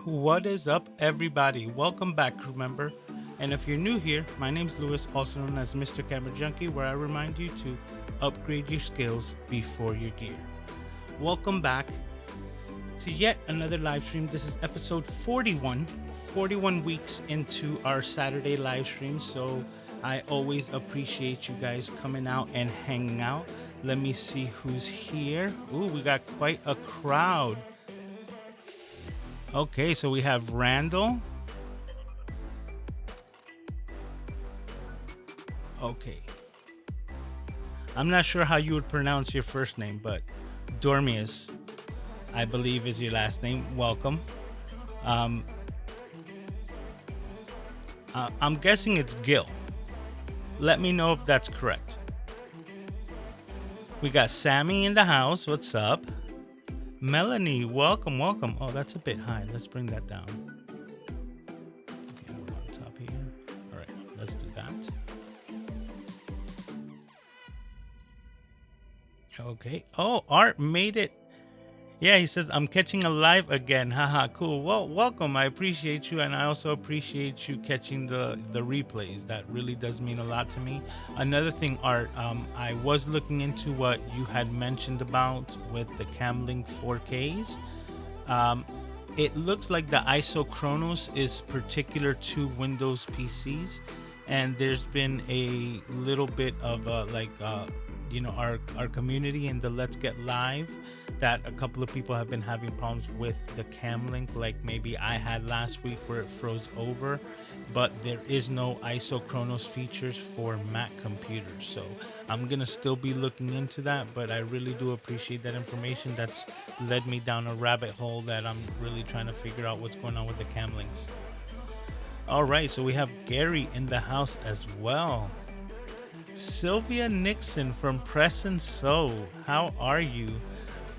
What is up, everybody? Welcome back, crew member. And if you're new here, my name's Lewis, also known as MrCameraJunkie, where I remind you to upgrade your skills before your gear. Welcome back to yet another live stream. This is episode 41 weeks into our Saturday live stream. So I always appreciate you guys coming out and hanging out. Let me see who's here. Ooh, we got quite a crowd. Okay, so we have Randall. Okay. I'm not sure how you would pronounce your first name, but Dormius, I believe, is your last name. Welcome. I'm guessing it's Gil. Let me know if that's correct. We got Sammy in the house. What's up? Melanie, welcome. Oh, that's a bit high. Let's bring that down. Okay, we're on top here. All right, let's do that. Okay. Oh, Art made it. Yeah, he says, I'm catching a live again. Haha, cool. Well, welcome. I appreciate you, and I also appreciate you catching the replays. That really does mean a lot to me. Another thing, Art, I was looking into what you had mentioned about with the Camlink 4Ks. It looks like the isochronos is particular to Windows PCs, and there's been a little bit of you know, our community in the Let's Get Live, that a couple of people have been having problems with the Camlink, like maybe I had last week where it froze over, but there is no isochronos features for Mac computers. So I'm gonna still be looking into that, but I really do appreciate that information. That's led me down a rabbit hole that I'm really trying to figure out what's going on with the Camlinks. All right, so we have Gary in the house as well. Sylvia Nixon from Press and Sew. How are you?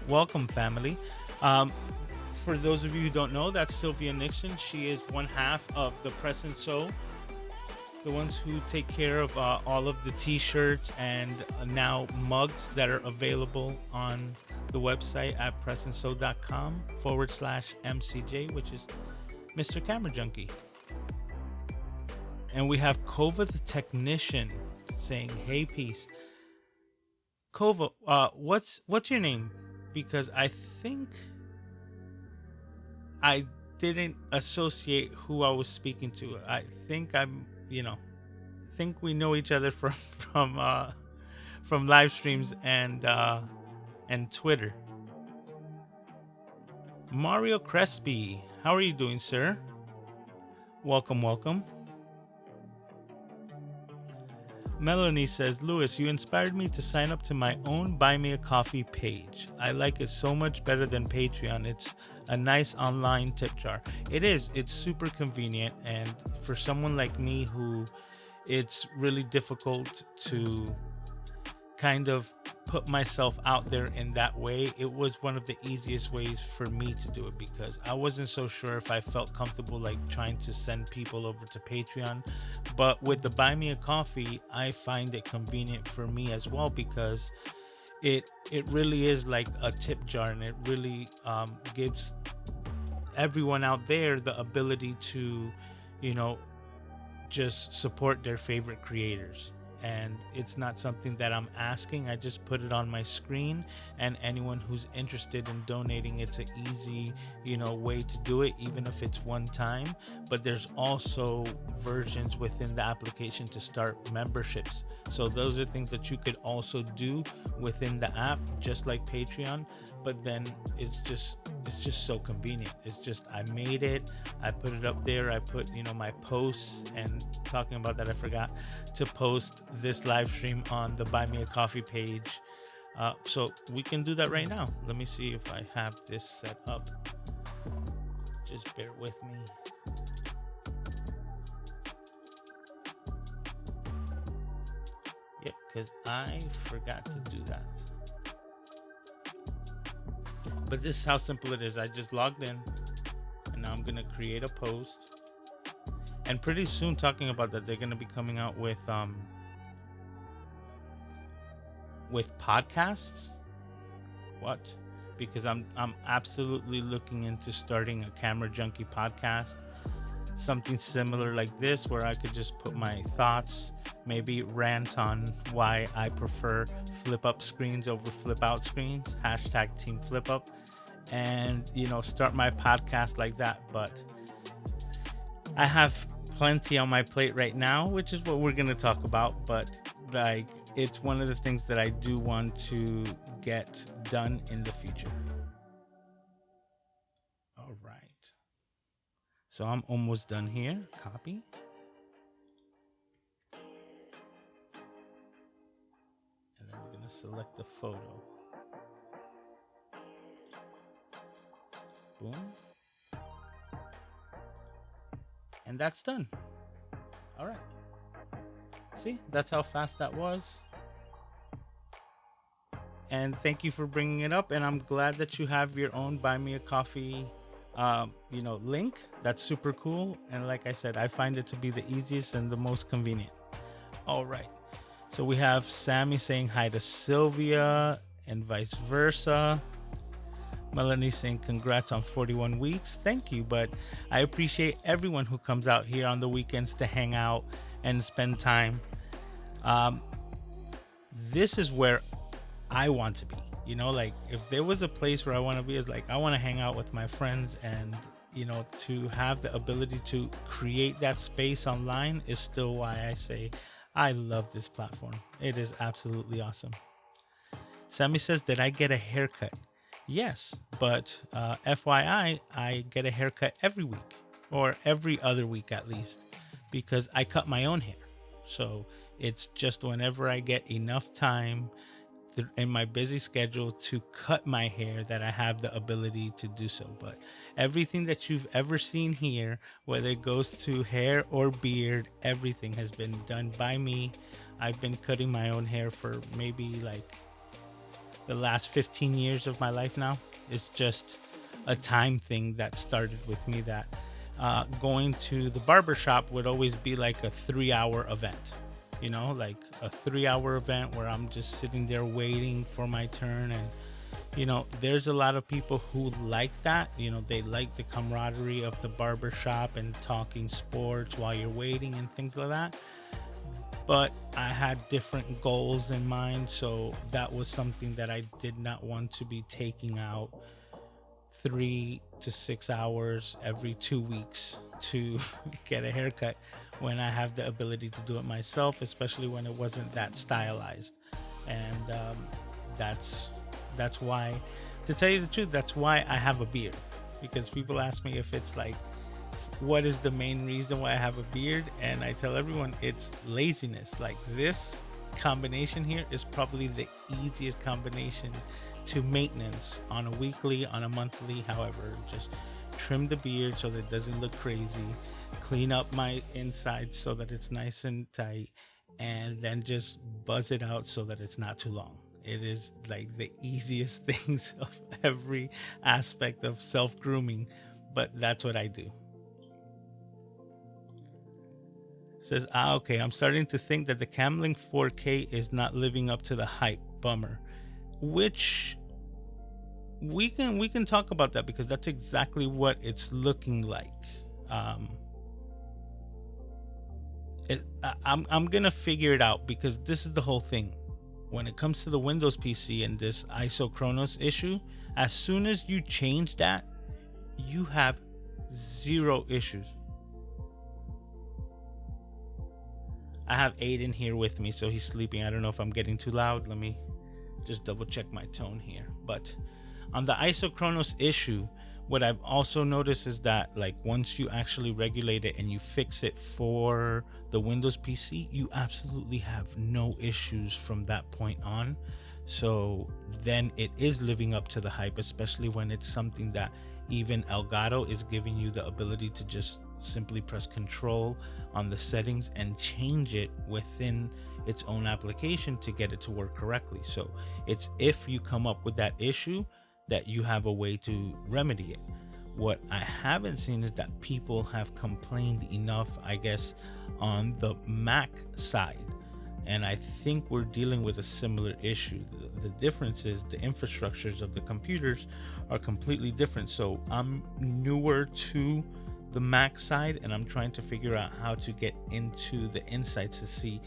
Welcome, family. Um, for those of you who don't know, that's Sylvia Nixon. She is one half of the Press and Sew, the ones who take care of all of the t-shirts and now mugs that are available on the website at pressandsew.com/MCJ, which is Mr. Camera Junkie. And we have Kova the technician saying, "Hey, peace." Kova, what's your name? Because I think I didn't associate who I was speaking to. I think think we know each other from live streams and Twitter. Mario Crespi, how are you doing, sir? Welcome, welcome. Melanie says, "Lewis, you inspired me to sign up to my own Buy Me a Coffee page. I like it so much better than Patreon. It's a nice online tip jar." It is. It's super convenient. And for someone like me who it's really difficult to kind of put myself out there in that way, it was one of the easiest ways for me to do it, because I wasn't so sure if I felt comfortable like trying to send people over to Patreon. But with the Buy Me a Coffee, I find it convenient for me as well, because it really is like a tip jar, and it really gives everyone out there the ability to just support their favorite creators. And it's not something that I'm asking. I just put it on my screen, and anyone who's interested in donating, it's an easy way to do it, even if it's one time. But there's also versions within the application to start memberships, so those are things that you could also do within the app, just like Patreon. But then it's just so convenient. It's just, I made it, I put it up there, I put my posts. And talking about that, I forgot to post this live stream on the Buy Me a Coffee page, so we can do that right now. Let me see if I have this set up. Just bear with me. Yep, because I forgot to do that. But this is how simple it is. I just logged in, and now I'm gonna create a post. And pretty soon, talking about that, they're gonna be coming out with podcasts. What? Because I'm absolutely looking into starting a Camera Junkie podcast, something similar like this, where I could just put my thoughts, maybe rant on why I prefer flip up screens over flip out screens, #team flip up, and start my podcast like that. But I have plenty on my plate right now, which is what we're going to talk about. But like, it's one of the things that I do want to get done in the future. All right, so I'm almost done here. Copy. And then we're going to select the photo. Boom. And that's done. All right. See, that's how fast that was. And thank you for bringing it up. And I'm glad that you have your own Buy Me a Coffee, link. That's super cool. And like I said, I find it to be the easiest and the most convenient. All right. So we have Sammy saying hi to Sylvia and vice versa. Melanie saying congrats on 41 weeks. Thank you, but I appreciate everyone who comes out here on the weekends to hang out and spend time. This is where I want to be. Like, if there was a place where I want to be, is like, I want to hang out with my friends, and to have the ability to create that space online is still why I say I love this platform. It is absolutely awesome. Sammy says, did I get a haircut? Yes, but FYI, I get a haircut every week, or every other week at least, because I cut my own hair. So it's just whenever I get enough time in my busy schedule to cut my hair that I have the ability to do so. But everything that you've ever seen here, whether it goes to hair or beard, everything has been done by me. I've been cutting my own hair for maybe like the last 15 years of my life now. It's just a time thing that started with me, that going to the barber shop would always be like a 3-hour event, like a 3-hour event where I'm just sitting there waiting for my turn. And there's a lot of people who like that. They like the camaraderie of the barber shop and talking sports while you're waiting and things like that. But I had different goals in mind, so that was something that I did not want to be taking out 3 to 6 hours every 2 weeks to get a haircut, when I have the ability to do it myself, especially when it wasn't that stylized. And that's why, to tell you the truth, that's why I have a beard. Because people ask me if it's like, what is the main reason why I have a beard, and I tell everyone it's laziness. Like, this combination here is probably the easiest combination to maintenance on a weekly, on a monthly, however. Just trim the beard so that it doesn't look crazy, clean up my inside so that it's nice and tight, and then just buzz it out so that it's not too long. It is like the easiest things of every aspect of self-grooming, but that's what I do. Says, okay, I'm starting to think that the Camlink 4K is not living up to the hype. Bummer. Which we can talk about that, because that's exactly what it's looking like. I'm gonna figure it out, because this is the whole thing. When it comes to the Windows PC and this isochronous issue, as soon as you change that, you have 0 issues. I have Aiden here with me, so he's sleeping. I don't know if I'm getting too loud. Let me just double check my tone here. But on the isochronous issue, what I've also noticed is that, like, once you actually regulate it and you fix it for the Windows PC, you absolutely have no issues from that point on. So then it is living up to the hype, especially when it's something that even Elgato is giving you the ability to just simply press control on the settings and change it within its own application to get it to work correctly. So it's, if you come up with that issue, that you have a way to remedy it. What I haven't seen is that people have complained enough, I guess, on the Mac side. And I think we're dealing with a similar issue. The difference is the infrastructures of the computers are completely different. So I'm newer to the Mac side, and I'm trying to figure out how to get into the insights to see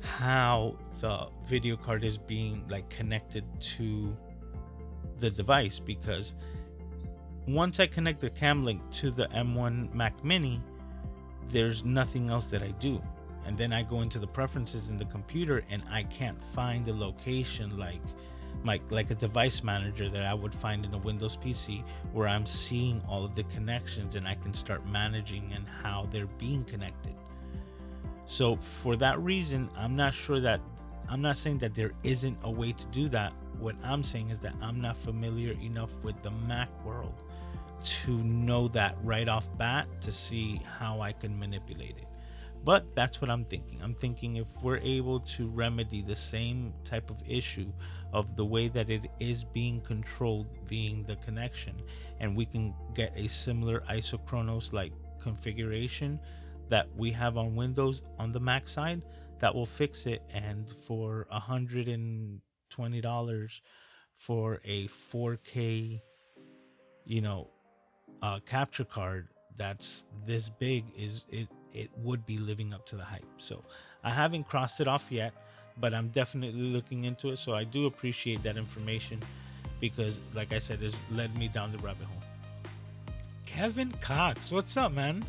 how the video card is being like connected to the device. Because once I connect the Camlink to the M1 Mac Mini, there's nothing else that I do. And then I go into the preferences in the computer and I can't find the location like a device manager that I would find in a Windows PC, where I'm seeing all of the connections and I can start managing and how they're being connected. So for that reason, I'm not saying that there isn't a way to do that. What I'm saying is that I'm not familiar enough with the Mac world to know that right off bat to see how I can manipulate it. But that's what I'm thinking. I'm thinking if we're able to remedy the same type of issue of the way that it is being controlled being the connection, and we can get a similar isochronous like configuration that we have on Windows on the Mac side, that will fix it. And for $120 for a 4K, capture card that's this big, it would be living up to the hype. So I haven't crossed it off yet, but I'm definitely looking into it. So I do appreciate that information, because like I said, it's led me down the rabbit hole. Kevin Cox, what's up, man?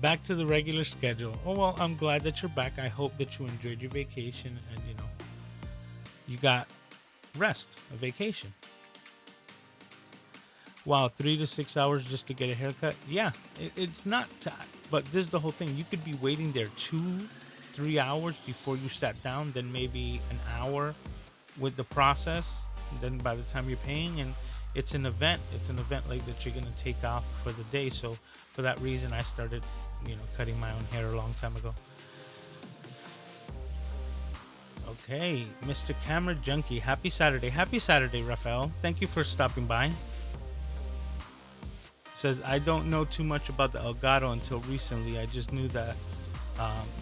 Back to the regular schedule. Oh, well, I'm glad that you're back. I hope that you enjoyed your vacation and you got rest, a vacation. Wow, 3 to 6 hours just to get a haircut. Yeah, it's not, but this is the whole thing. You could be waiting there 2-3 hours before you sat down, then maybe an hour with the process. And then by the time you're paying, and it's an event like that you're gonna take off for the day. So for that reason, I started, cutting my own hair a long time ago. Okay, Mr. Camera Junkie, happy Saturday, Rafael. Thank you for stopping by. Says, I don't know too much about the Elgato until recently. I just knew that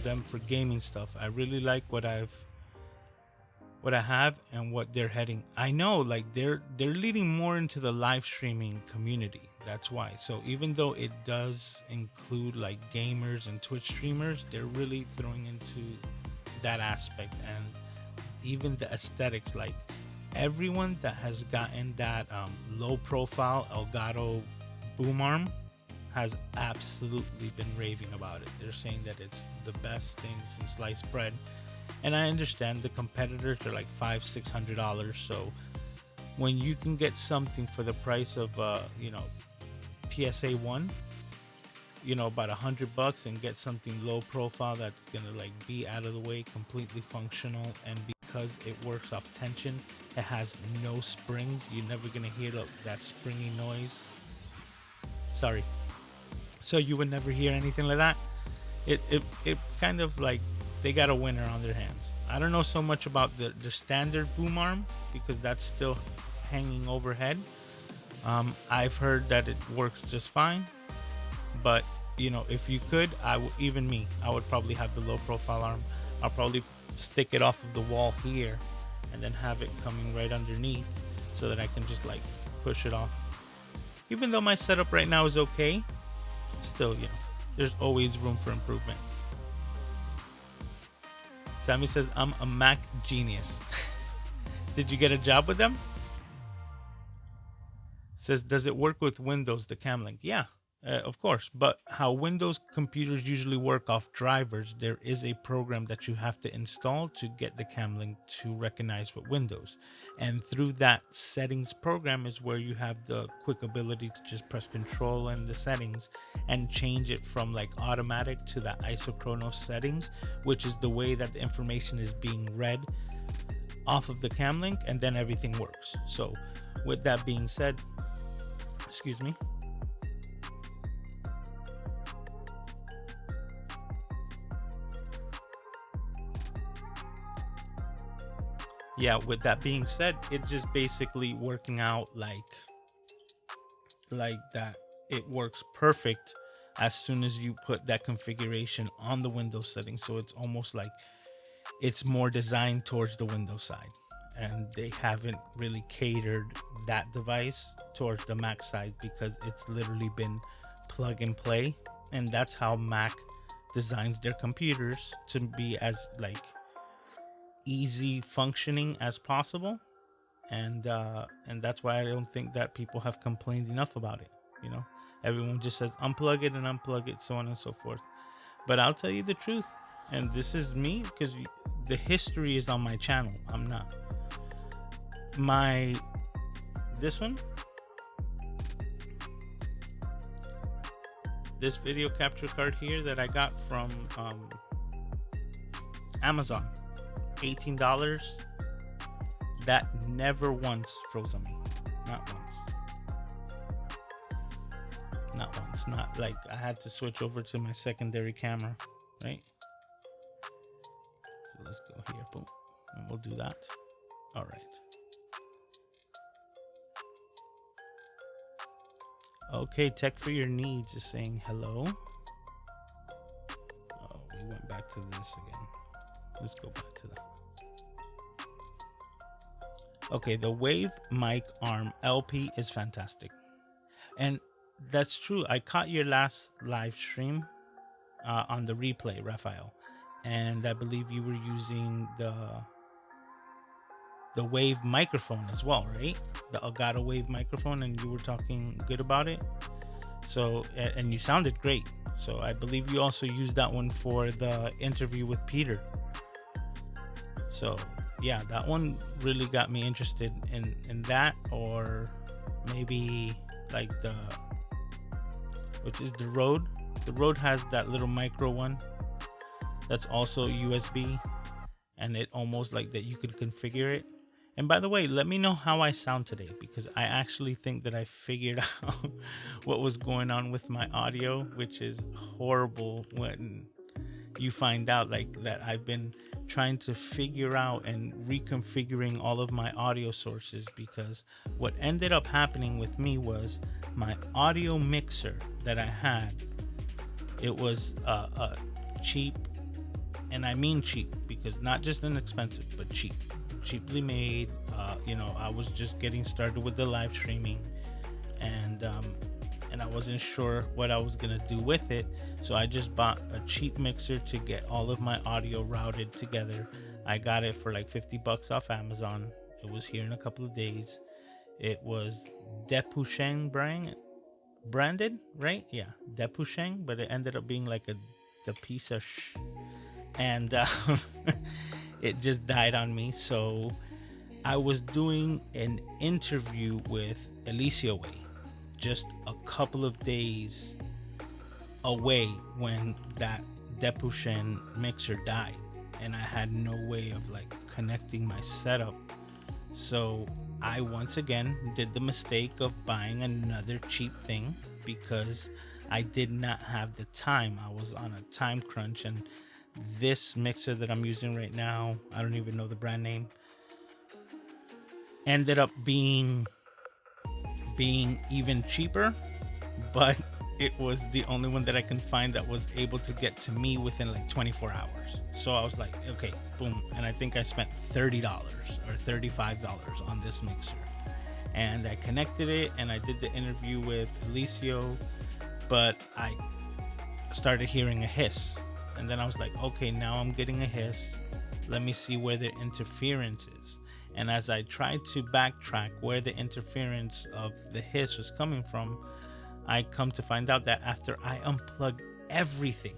them for gaming stuff. I really like what I have and what they're heading. I know, like, they're leading more into the live streaming community. That's why. So even though it does include like gamers and Twitch streamers, they're really throwing into that aspect, and even the aesthetics. Like, everyone that has gotten that low profile Elgato boom arm has absolutely been raving about it. They're saying that it's the best thing since sliced bread. And I understand the competitors are like $500-600. So when you can get something for the price of PSA 1, about $100, and get something low profile that's gonna like be out of the way, completely functional, and because it works off tension, it has no springs. You're never gonna hear that springy noise. Sorry. So you would never hear anything like that. It kind of like, they got a winner on their hands. I don't know so much about the standard boom arm, because that's still hanging overhead. I've heard that it works just fine, but if you could, I would probably have the low profile arm. I'll probably stick it off of the wall here and then have it coming right underneath, so that I can just like push it off. Even though my setup right now is okay, still, there's always room for improvement. Sammy says, I'm a Mac genius. Did you get a job with them? Says, does it work with Windows, the Camlink? Yeah, of course. But how Windows computers usually work off drivers, there is a program that you have to install to get the Camlink to recognize with Windows. And through that settings program is where you have the quick ability to just press control in the settings and change it from like automatic to that isochronous settings, which is the way that the information is being read off of the Camlink, and then everything works. So with that being said, excuse me. Yeah, with that being said, it's just basically working out like that. It works perfect as soon as you put that configuration on the Windows settings. So it's almost like it's more designed towards the Windows side, and they haven't really catered that device towards the Mac side, because it's literally been plug and play. And that's how Mac designs their computers, to be as like easy functioning as possible. And that's why I don't think that people have complained enough about it. Everyone just says unplug it and unplug it, so on and so forth. But I'll tell you the truth, and this is me, because the history is on my channel. I'm not this one, this video capture card here that I got from Amazon, $18. That never once froze on me. Not once. Not like I had to switch over to my secondary camera, right? So let's go here, boom, and we'll do that. All right. Okay, Tech for Your Needs is saying hello. Oh, we went back to this again. Let's go back to that. Okay, the Wave mic arm LP is fantastic. And that's true. I caught your last live stream on the replay, Raphael. And I believe you were using the Wave microphone as well, right? The Elgato Wave microphone, and you were talking good about it. So, and you sounded great. So I believe you also used that one for the interview with Peter. So yeah, that one really got me interested in that, or maybe like which is the Rode. The Rode has that little micro one that's also USB, and it almost like that you could configure it, And by the way, let me know how I sound today, because I actually think that I figured out what was going on with my audio, which is horrible when you find out like that. I've been trying to figure out and reconfiguring all of my audio sources, because what ended up happening with me was my audio mixer that I had, it was a cheap, and I mean cheap because not just inexpensive, but cheaply made. I was just getting started with the live streaming, and I wasn't sure what I was gonna do with it, so I just bought a cheap mixer to get all of my audio routed together. I got it for like $50 off Amazon. It was here in a couple of days. It was Depusheng branded, right? Yeah, Depusheng, but it ended up being like the piece of and it just died on me. So I was doing an interview with Alicia Way just a couple of days away when that Depushen mixer died, and I had no way of like connecting my setup. So I once again did the mistake of buying another cheap thing because I did not have the time. I was on a time crunch, and this mixer that I'm using right now, I don't even know the brand name, ended up being even cheaper, but it was the only one that I can find that was able to get to me within like 24 hours. So I was like, okay, boom. And I think I spent $30 or $35 on this mixer, and I connected it and I did the interview with Alicio, but I started hearing a hiss, and then I was like, okay, now I'm getting a hiss. Let me see where the interference is. And as I tried to backtrack where the interference of the hiss was coming from, I come to find out that after I unplugged everything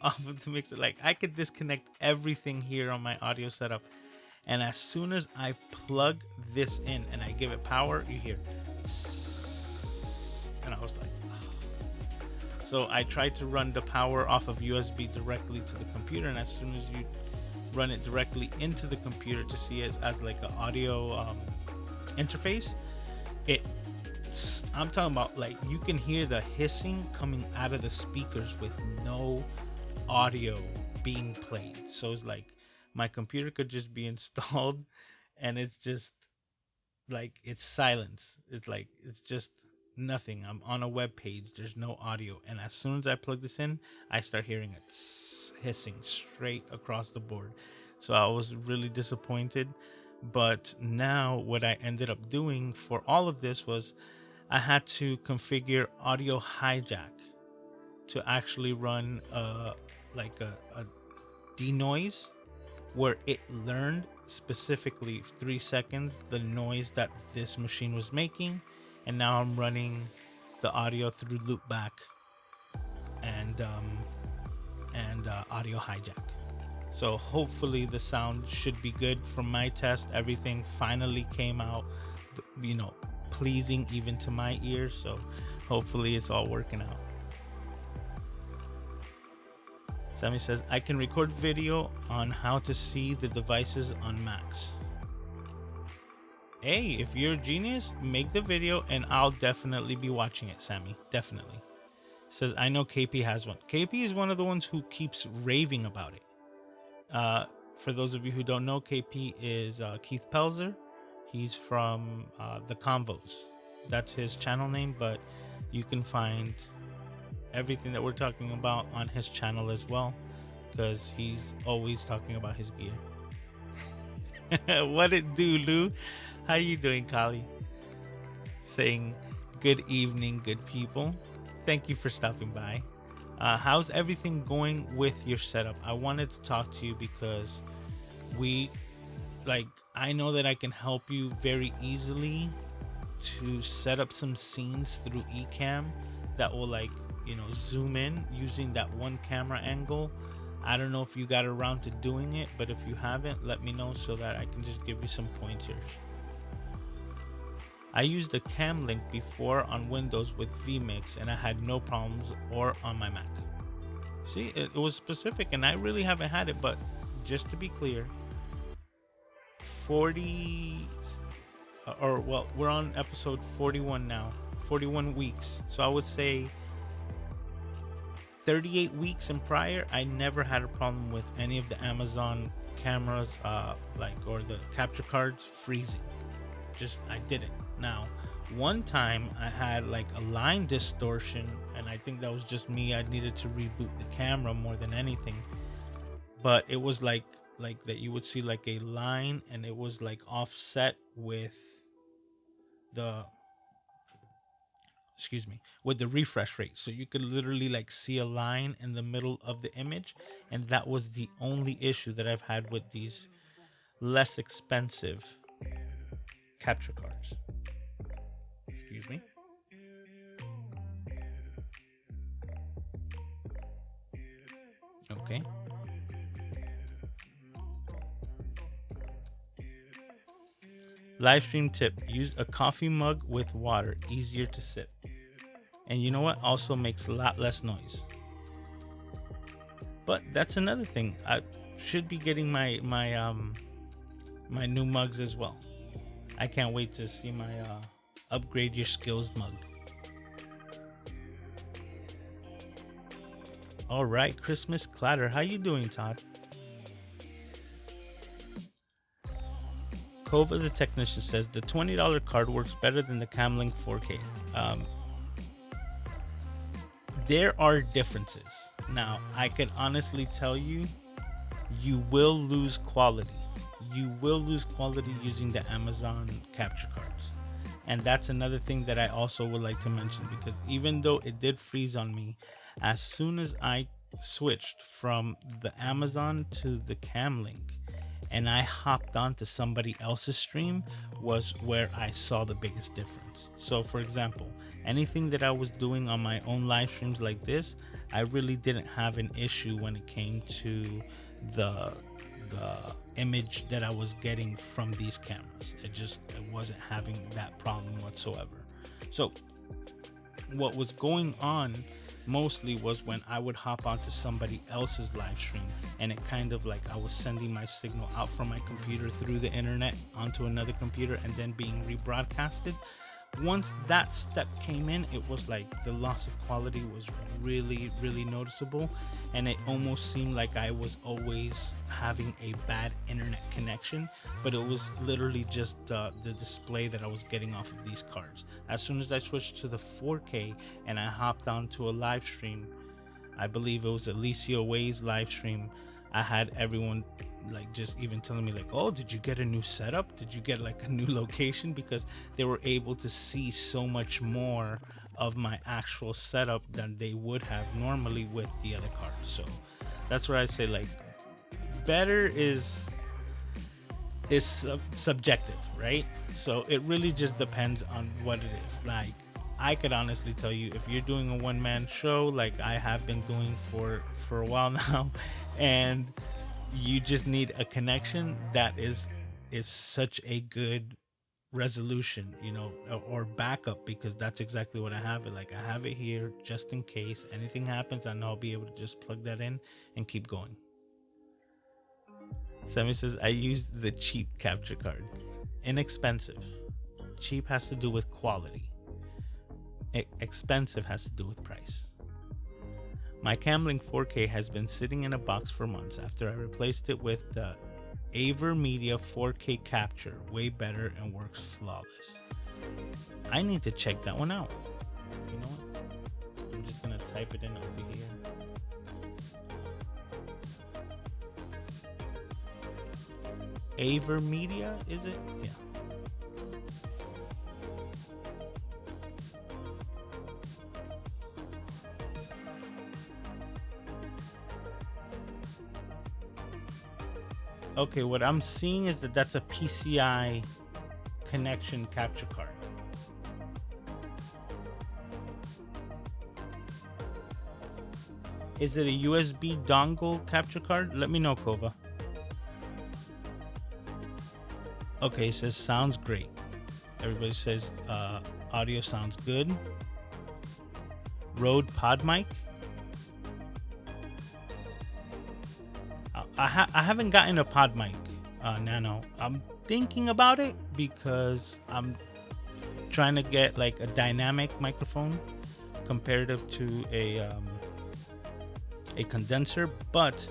off of the mixer. Like, I could disconnect everything here on my audio setup, and as soon as I plug this in and I give it power, you hear, and I was like, oh. So I tried to run the power off of USB directly to the computer, and as soon as you run it directly into the computer to see it as like an audio interface, I'm talking about like you can hear the hissing coming out of the speakers with no audio being played. So it's like my computer could just be installed and it's just like it's silence. It's just nothing. I'm on a web page, there's no audio, and as soon as I plug this in, I start hearing it hissing straight across the board. So I was really disappointed. But now what I ended up doing for all of this was I had to configure audio hijack to actually run a denoise, where it learned specifically 3 seconds the noise that this machine was making, and now I'm running the audio through loopback and audio hijack. So hopefully the sound should be good. From my test, everything finally came out, pleasing even to my ears. So hopefully it's all working out. Sammy says, I can record video on how to see the devices on Macs. Hey, if you're a genius, make the video and I'll definitely be watching it, Sammy. Definitely. Says, I know KP has one. KP is one of the ones who keeps raving about it. For those of you who don't know, KP is Keith Pelzer. He's from The Convos. That's his channel name, but you can find everything that we're talking about on his channel as well, because he's always talking about his gear. What it do, Lou? How you doing, Kali? Saying good evening, good people. Thank you for stopping by. How's everything going with your setup? I wanted to talk to you because I know that I can help you very easily to set up some scenes through Ecamm that will zoom in using that one camera angle. I don't know if you got around to doing it, but if you haven't, let me know so that I can just give you some pointers. I used the Cam Link before on Windows with vMix and I had no problems, or on my Mac. See, it was specific and I really haven't had it, but just to be clear, 40, or well, we're on episode 41 now, 41 weeks. So I would say 38 weeks and prior, I never had a problem with any of the Amazon cameras, or the capture cards freezing. Just, I didn't. Now, one time I had like a line distortion, and I think that was just me. I needed to reboot the camera more than anything. But it was like that you would see like a line, and it was like offset with the with the refresh rate, so you could literally like see a line in the middle of the image. And that was the only issue that I've had with these less expensive capture cards. Excuse me. Okay. Live stream tip: use a coffee mug with water, easier to sip. And you know what? Also makes a lot less noise. But that's another thing. I should be getting my new mugs as well. I can't wait to see my upgrade your skills mug. All right, Christmas Clatter. How you doing, Todd? Kova the technician says the $20 card works better than the Camlink 4K. There are differences. Now, I can honestly tell you, you will lose quality. You will lose quality using the Amazon capture cards. And that's another thing that I also would like to mention, because even though it did freeze on me, as soon as I switched from the Amazon to the Camlink and I hopped onto somebody else's stream, was where I saw the biggest difference. So for example, anything that I was doing on my own live streams like this, I really didn't have an issue when it came to the image that I was getting from these cameras. It wasn't having that problem whatsoever. So what was going on mostly was when I would hop onto somebody else's live stream, and it kind of like I was sending my signal out from my computer through the internet onto another computer and then being rebroadcasted. Once that step came in, it was like the loss of quality was really, really noticeable, and it almost seemed like I was always having a bad internet connection, but it was literally just the display that I was getting off of these cards. As soon as I switched to the 4K and I hopped onto a live stream, I believe it was Alicia Way's live stream, I had everyone like just even telling me like, oh, did you get a new setup? Did you get like a new location? Because they were able to see so much more of my actual setup than they would have normally with the other cards. So that's where I say like better is subjective, right? So it really just depends on what it is. Like I could honestly tell you, if you're doing a one-man show like I have been doing for a while now, and you just need a connection that is such a good resolution, you know, or backup, because that's exactly what I have it. Like I have it here just in case anything happens, I know I'll be able to just plug that in and keep going. Sammy says I used the cheap capture card. Inexpensive. Cheap has to do with quality. Expensive has to do with price. My Camlink 4K has been sitting in a box for months after I replaced it with the AverMedia 4K capture. Way better and works flawless. I need to check that one out. You know what? I'm just gonna type it in over here. AverMedia, is it? Yeah. Okay, what I'm seeing is that that's a PCI connection capture card. Is it a USB dongle capture card? Let me know, Kova. Okay, it says sounds great. Everybody says audio sounds good. Rode Pod Mic. I haven't gotten a pod mic. Nano. I'm thinking about it because I'm trying to get like a dynamic microphone comparative to a condenser, but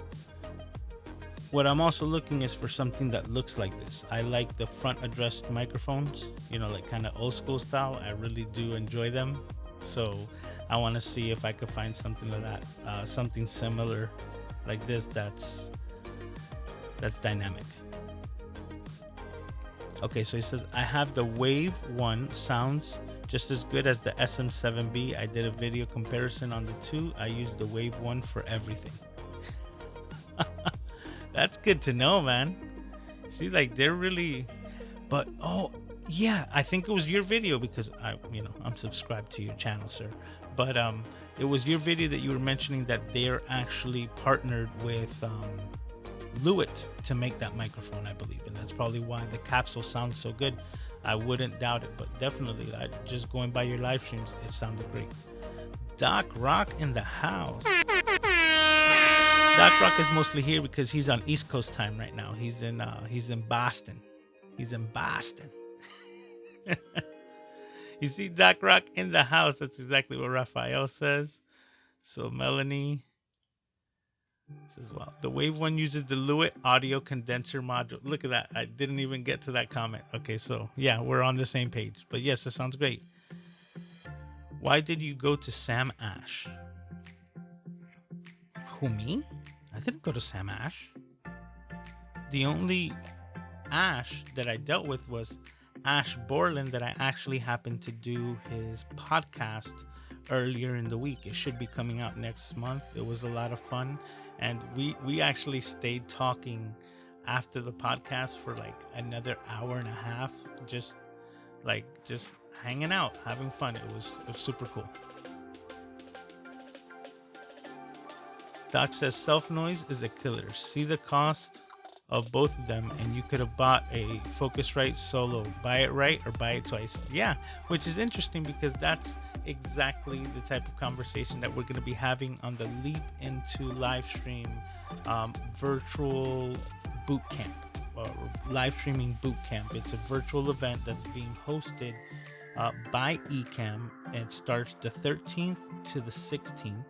what I'm also looking is for something that looks like this. I like the front addressed microphones, you know, like kind of old school style. I really do enjoy them. So I want to see if I could find something like that, something similar like this that's dynamic. Okay, so he says, I have the Wave 1, sounds just as good as the SM7B. I did a video comparison on the two. I used the Wave 1 for everything. That's good to know, man. See, like they're really, but oh yeah, I think it was your video because I'm subscribed to your channel, sir. But it was your video that you were mentioning that they're actually partnered with Lewitt to make that microphone, I believe, and that's probably why the capsule sounds so good. I wouldn't doubt it, but definitely, just going by your live streams, it sounded great. Doc Rock in the house. Doc Rock is mostly here because he's on East Coast time right now. He's in Boston. He's in Boston. You see Doc Rock in the house. That's exactly what Raphael says. So Melanie says, well, the Wave 1 uses the Lewitt audio condenser module. Look at that. I didn't even get to that comment. Okay, so yeah, we're on the same page. But yes, it sounds great. Why did you go to Sam Ash? Who, me? I didn't go to Sam Ash. The only Ash that I dealt with was Ash Borland, that I actually happened to do his podcast earlier in the week. It should be coming out next month. It was a lot of fun, and we actually stayed talking after the podcast for like another hour and a half, just hanging out, having fun. It was super cool. Doc says self noise is a killer. See the cost of both of them, and you could have bought a Focusrite Solo. Buy it right or buy it twice. Yeah, which is interesting because that's exactly the type of conversation that we're going to be having on the Leap Into Live Stream virtual bootcamp, or live streaming bootcamp. It's a virtual event that's being hosted by Ecamm. It starts the 13th to the 16th.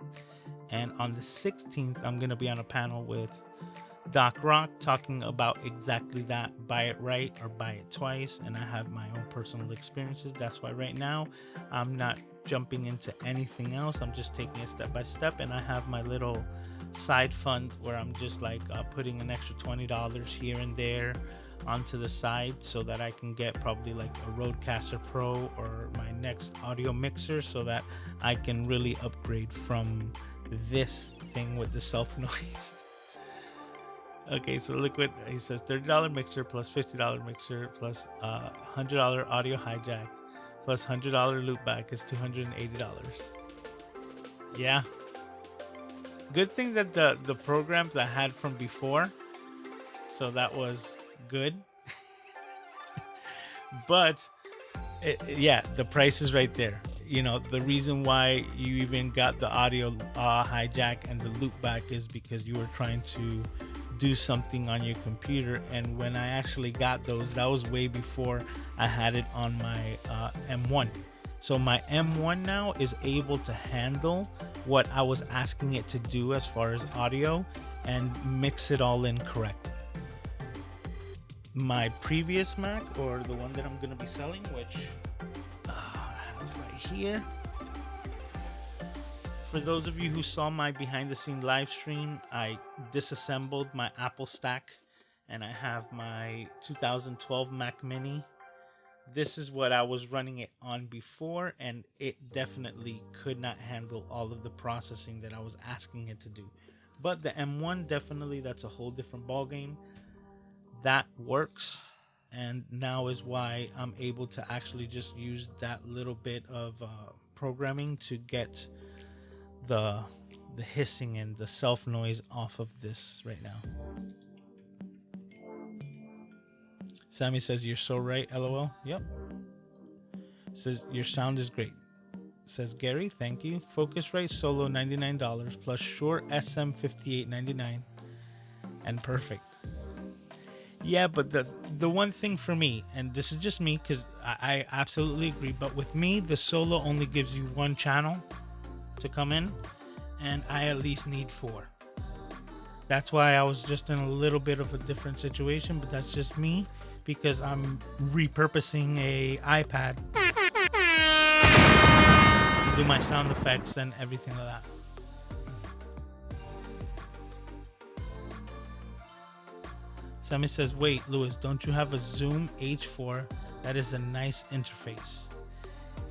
And on the 16th, I'm going to be on a panel with Doc Rock talking about exactly that. Buy it right or buy it twice. And I have my own personal experiences. That's why right now I'm not jumping into anything else. I'm just taking it step by step. And I have my little side fund where I'm just like putting an extra $20 here and there onto the side so that I can get probably like a Rodecaster Pro or my next audio mixer so that I can really upgrade from this thing with the self noise. Okay, so look what he says: $30 mixer plus $50 mixer plus $100 audio hijack plus $100 loopback is $280. Yeah, good thing that the programs I had from before, so that was good. But yeah, the price is right there. You know, the reason why you even got the audio hijack and the loopback is because you were trying to do something on your computer. And when I actually got those, that was way before I had it on my M1. So my M1 now is able to handle what I was asking it to do as far as audio and mix it all in correctly. My previous Mac, or the one that I'm going to be selling, which here, for those of you who saw my behind the scene live stream, I disassembled my Apple stack and I have my 2012 Mac Mini. This is what I was running it on before, and it definitely could not handle all of the processing that I was asking it to do. But the M1, definitely, that's a whole different ball game. That works. And now is why I'm able to actually just use that little bit of programming to get the hissing and the self noise off of this right now. Sammy says, you're so right, LOL. Yep. Says, your sound is great. Says Gary, thank you. Focusrite Solo, $99 plus Shure SM58.99 and perfect. Yeah, but the one thing for me, and this is just me, because I absolutely agree, but with me, the solo only gives you one channel to come in, and I at least need four. That's why I was just in a little bit of a different situation, but that's just me, because I'm repurposing a iPad to do my sound effects and everything like that. Sammy says, wait, Lewis, don't you have a Zoom H4? That is a nice interface.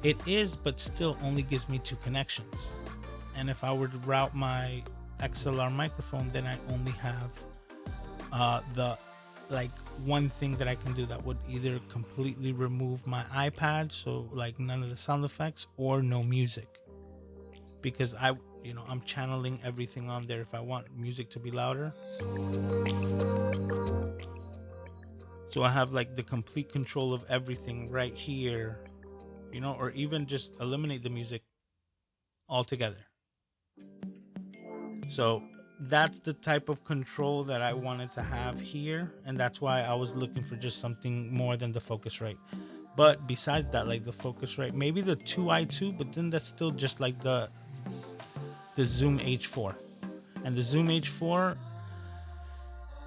It is, but still only gives me 2 connections. And if I were to route my XLR microphone, then I only have the one thing that I can do that would either completely remove my iPad, so like none of the sound effects, or no music. Because I'm channeling everything on there if I want music to be louder. So I have like the complete control of everything right here, or even just eliminate the music altogether. So that's the type of control that I wanted to have here, and that's why I was looking for just something more than the Focusrite. But besides that, like the Focusrite, maybe the 2i2, but then that's still just like the Zoom H4. And the Zoom H4,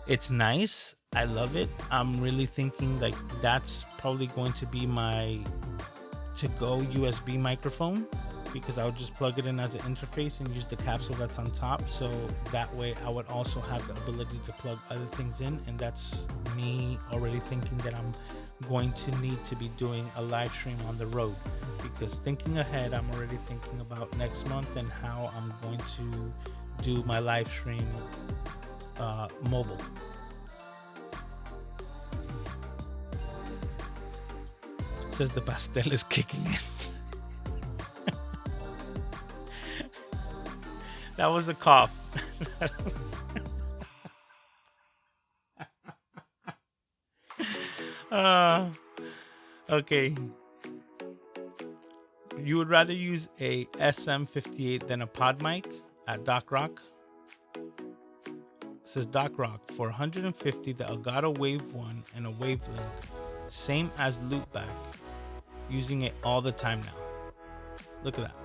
it's nice. I love it. I'm really thinking like that's probably going to be my to-go USB microphone, because I would just plug it in as an interface and use the capsule that's on top. So that way I would also have the ability to plug other things in. And that's me already thinking that I'm going to need to be doing a live stream on the road, because thinking ahead, I'm already thinking about next month and how I'm going to do my live stream mobile. Says the pastel is kicking in. That was a cough. Okay. You would rather use a SM58 than a pod mic at Doc Rock? Says Doc Rock, for 150, the Elgato Wave 1 and a Wavelength, same as loopback. Using it all the time now. Look at that.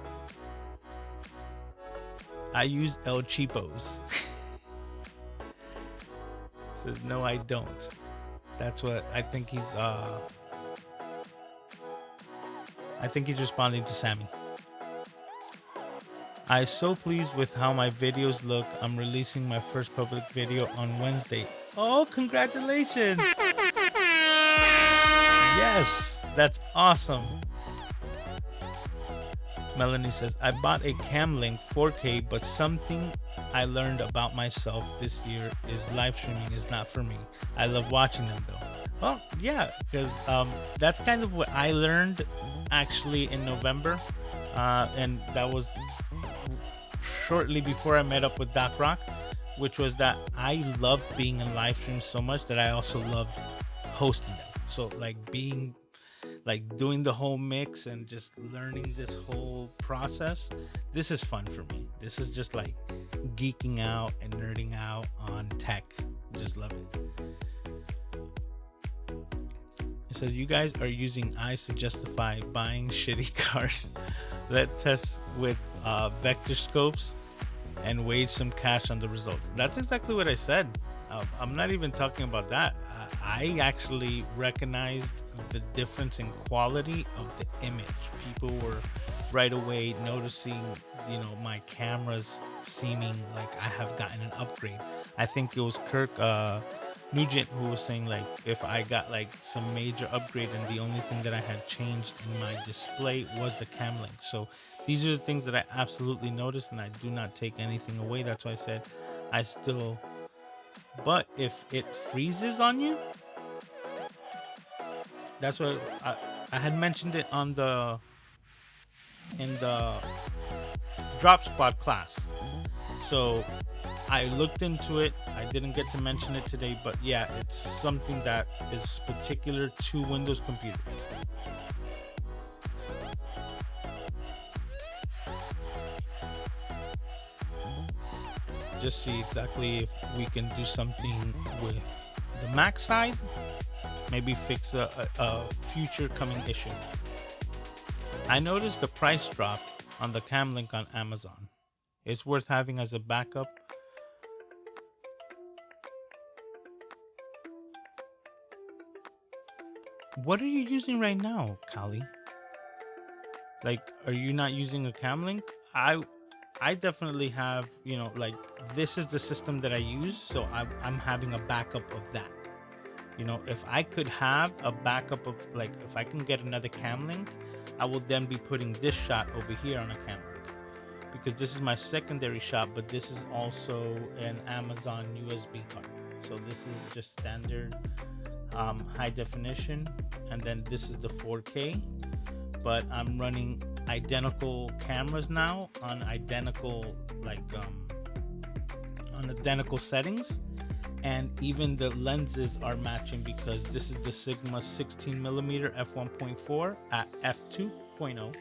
I use El Cheapos. Says no, I don't. That's what I think he's responding to Sammy. I'm so pleased with how my videos look. I'm releasing my first public video on Wednesday. Oh, congratulations. Yes, that's awesome. Melanie says, I bought a Camlink 4K, but something I learned about myself this year is live streaming is not for me. I love watching them though. Well, yeah, because that's kind of what I learned actually in November. And that was shortly before I met up with Doc Rock, which was that I loved being in live streams so much that I also loved hosting them. So doing the whole mix and just learning this whole process, this is fun for me. This is just like geeking out and nerding out on tech. Just love it. It says, you guys are using eyes to justify buying shitty cars. Let's test with vector scopes and wage some cash on the results. That's exactly what I said. I'm not even talking about that. I actually recognized the difference in quality of the image. People were right away noticing, my cameras seeming like I have gotten an upgrade. I think it was Kirk Nugent who was saying like if I got like some major upgrade and the only thing that I had changed in my display was the cam link. So these are the things that I absolutely noticed, and I do not take anything away. That's why I said I still. But if it freezes on you, that's what I had mentioned it in the Drop Squad class. So I looked into it. I didn't get to mention it today, but yeah, it's something that is particular to Windows computers. Just see exactly if we can do something with the Mac side, maybe fix a future coming issue. I noticed the price drop on the Cam Link on Amazon. It's worth having as a backup. What are you using right now, Kali? Like, are you not using a Cam Link? I definitely have, you know, like, this is the system that I use, so I'm having a backup of that. You know, if I could have a backup of, like, if I can get another Cam Link, I will then be putting this shot over here on a Cam Link, because this is my secondary shot, but this is also an Amazon USB card. So this is just standard high definition, and then this is the 4K. But I'm running identical cameras now on identical, like, on identical settings, and even the lenses are matching, because this is the Sigma 16mm f1.4 at f2.0,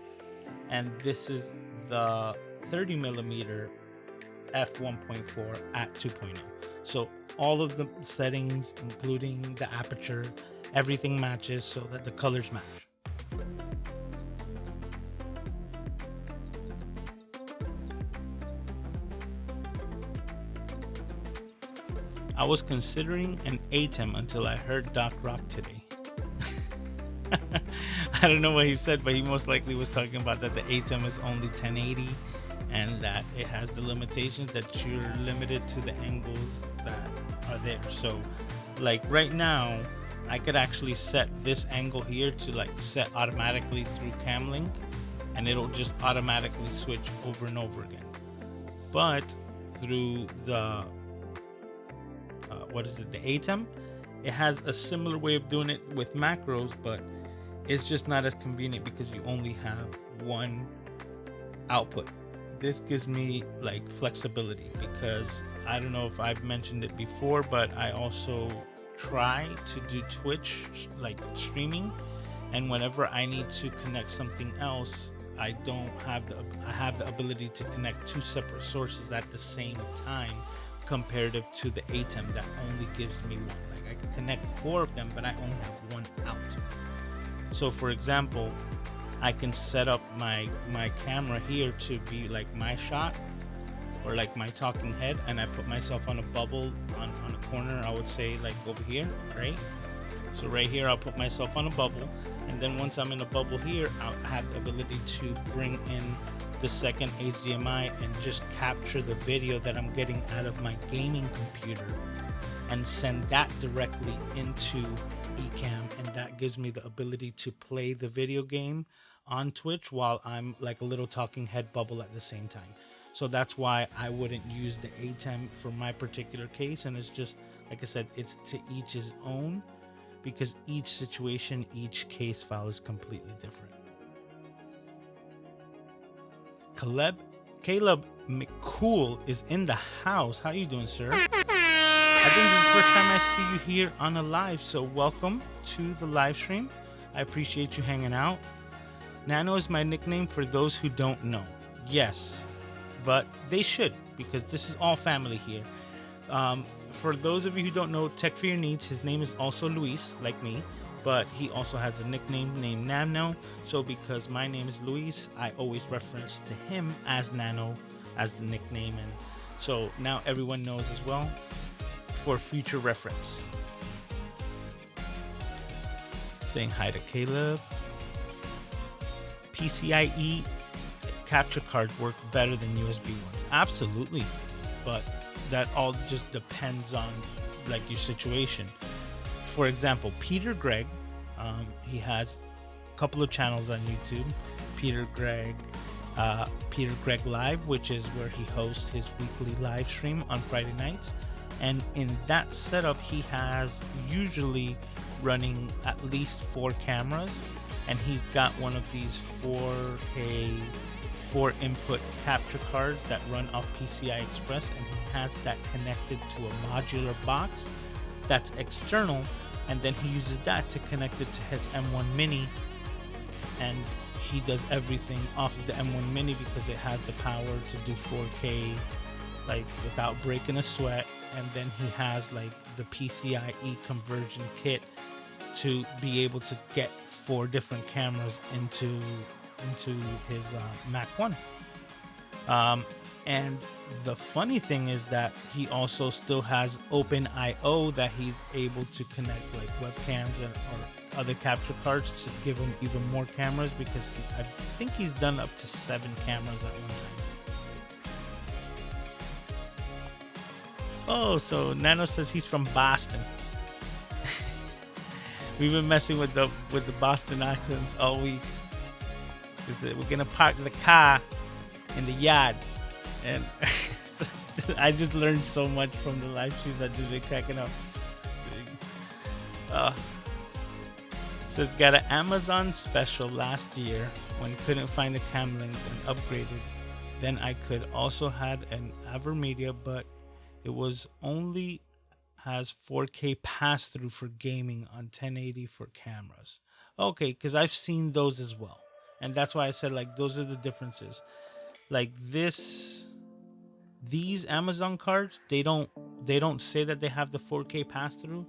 and this is the 30mm f1.4 at 2.0. So all of the settings, including the aperture, everything matches so that the colors match. I was considering an ATEM until I heard Doc Rock today. I don't know what he said, but he most likely was talking about that the ATEM is only 1080 and that it has the limitations that you're limited to the angles that are there. So, like, right now, I could actually set this angle here to, like, set automatically through Camlink, and it'll just automatically switch over and over again. But through the the ATEM, it has a similar way of doing it with macros, but it's just not as convenient because you only have one output. This gives me, like, flexibility, because I don't know if I've mentioned it before, but I also try to do Twitch, like, streaming, and whenever I need to connect something else, I have the ability to connect two separate sources at the same time, comparative to the ATEM that only gives me one. Like, I can connect 4 of them, but I only have one out. So for example, I can set up my camera here to be like my shot, or like my talking head, and I put myself on a bubble on a corner, I would say, like over here, right? So right here, I'll put myself on a bubble, and then once I'm in a bubble here, I'll have the ability to bring in the second HDMI and just capture the video that I'm getting out of my gaming computer and send that directly into Ecamm, and that gives me the ability to play the video game on Twitch while I'm like a little talking head bubble at the same time. So that's why I wouldn't use the ATEM for my particular case, and it's just, like I said, it's to each his own, because each situation, each case file is completely different. Caleb McCool is in the house. How you doing, sir? I think this is the first time I see you here on a live, so welcome to the live stream. I appreciate you hanging out. Nano is my nickname for those who don't know. Yes, but they should, because this is all family here. For those of you who don't know, Tech for Your Needs, his name is also Luis, like me, but he also has a nickname named Nano. So because my name is Luis, I always reference to him as Nano as the nickname, and so now everyone knows as well for future reference. Saying hi to Caleb. PCIe capture cards work better than USB ones. Absolutely, but that all just depends on, like, your situation. For example, Peter Gregg, he has a couple of channels on YouTube. Peter Gregg Live, which is where he hosts his weekly live stream on Friday nights. And in that setup, he has usually running at least 4 cameras, and he's got one of these 4K 4 input capture cards that run off PCI Express, and he has that connected to a modular box that's external, and then he uses that to connect it to his M1 Mini, and he does everything off of the M1 Mini because it has the power to do 4K like without breaking a sweat. And then he has like the PCIe conversion kit to be able to get 4 different cameras into his Mac 1. And the funny thing is that he also still has OpenIO that he's able to connect like webcams or other capture cards to give him even more cameras, because I think he's done up to 7 cameras at one time. Oh, so Nano says he's from Boston. We've been messing with the Boston accents all week. We're gonna park the car in the yard, and I just learned so much from the live streams. I've just been cracking up. Says got an Amazon special last year when couldn't find a cam link and upgraded. Then I could also had an Avermedia, but it was only has 4K pass through for gaming on 1080 for cameras. Okay, because I've seen those as well, and that's why I said like those are the differences. Like these Amazon cards, they don't say that they have the 4K pass through.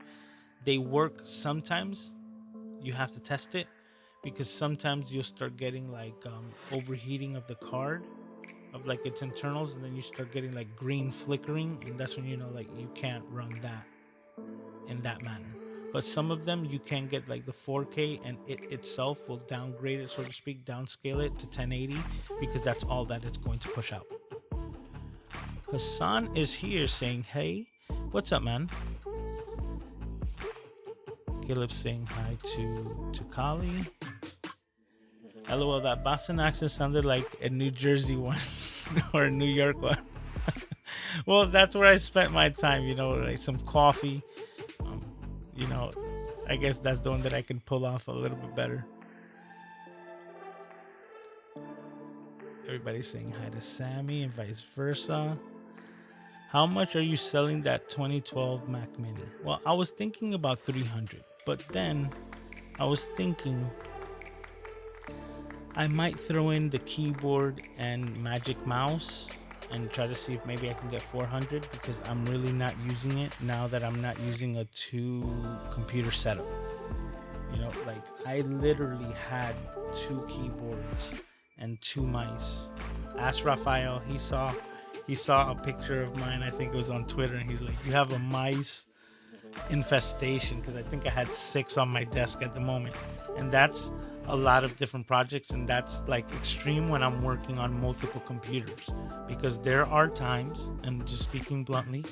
They work sometimes. You have to test it, because sometimes you'll start getting like overheating of the card, of like its internals, and then you start getting like green flickering, and that's when you know like you can't run that in that manner. But some of them you can get like the 4K, and it itself will downgrade it, so to speak, downscale it to 1080, because that's all that it's going to push out. Hassan is here saying, hey, what's up, man? Caleb's saying hi to Kali. LOL, that Boston accent sounded like a New Jersey one or a New York one. Well, that's where I spent my time, you know, like some coffee. You know, I guess that's the one that I can pull off a little bit better. Everybody's saying hi to Sammy and vice versa. How much are you selling that 2012 Mac Mini? Well, I was thinking about 300, but then I was thinking I might throw in the keyboard and magic mouse and try to see if maybe I can get 400, because I'm really not using it now that I'm not using a 2 computer setup. You know, like I literally had 2 keyboards and 2 mice. Ask Raphael, he saw a picture of mine, I think it was on Twitter, and he's like, you have a mice infestation, because I think I had 6 on my desk at the moment. And that's a lot of different projects, and that's like extreme when I'm working on multiple computers, because there are times, and just speaking bluntly,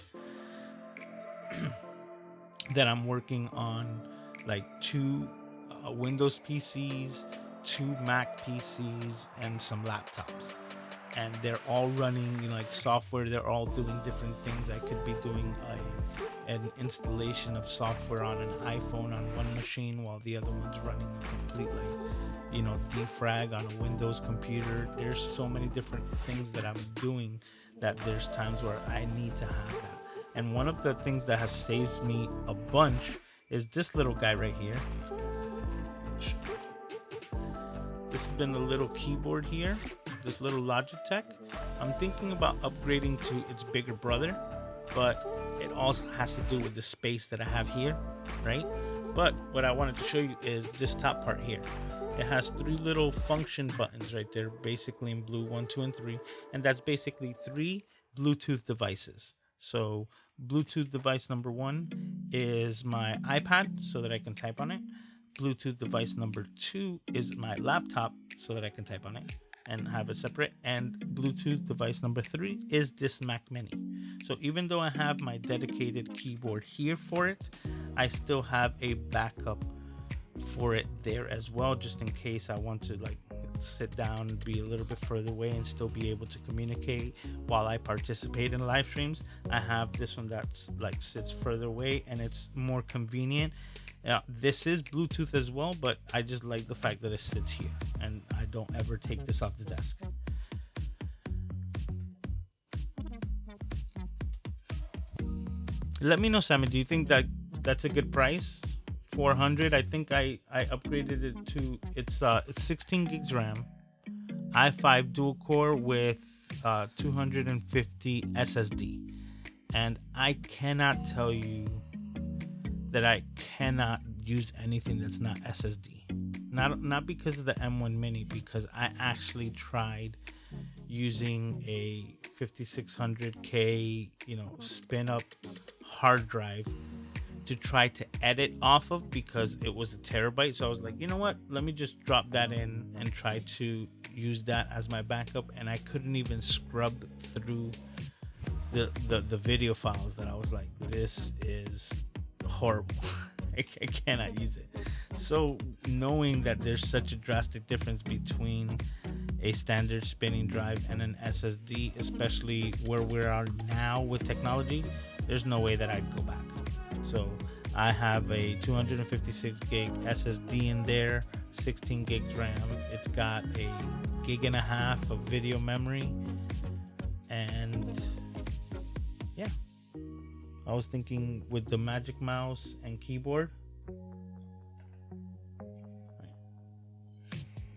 that I'm working on like 2 Windows PCs, 2 Mac PCs, and some laptops, and they're all running, you know, like software. They're all doing different things. I could be doing an installation of software on an iPhone on one machine while the other one's running a complete, like, you know, defrag on a Windows computer. There's so many different things that I'm doing that there's times where I need to have that. And one of the things that have saved me a bunch is this little guy right here. This has been a little keyboard here, this little Logitech. I'm thinking about upgrading to its bigger brother, but it also has to do with the space that I have here, right? But what I wanted to show you is this top part here. It has 3 little function buttons right there, basically in blue, 1, 2, and 3. And that's basically 3 Bluetooth devices. So Bluetooth device number 1 is my iPad, so that I can type on it. Bluetooth device number 2 is my laptop, so that I can type on it and have it separate. And Bluetooth device number 3 is this Mac Mini. So even though I have my dedicated keyboard here for it, I still have a backup for it there as well, just in case I want to like sit down and be a little bit further away and still be able to communicate while I participate in live streams. I have this one that's like sits further away, and it's more convenient. This is Bluetooth as well, but I just like the fact that it sits here and I don't ever take this off the desk. Let me know, Sammy, do you think that that's a good price? 400. I think I upgraded it to it's 16 gigs RAM, i5 dual core with 250 SSD, and I cannot tell you that I cannot use anything that's not SSD. Not because of the M1 Mini, because I actually tried using a 5600K, spin up hard drive to try to edit off of, because it was a terabyte. So I was like, you know what? Let me just drop that in and try to use that as my backup. And I couldn't even scrub through the video files. That I was like, this is horrible. I cannot use it. So knowing that there's such a drastic difference between a standard spinning drive and an SSD, especially where we are now with technology, there's no way that I'd go back. So I have a 256 gig SSD in there, 16 gigs RAM. It's got a 1.5 gigs of video memory, and yeah, I was thinking with the Magic Mouse and keyboard,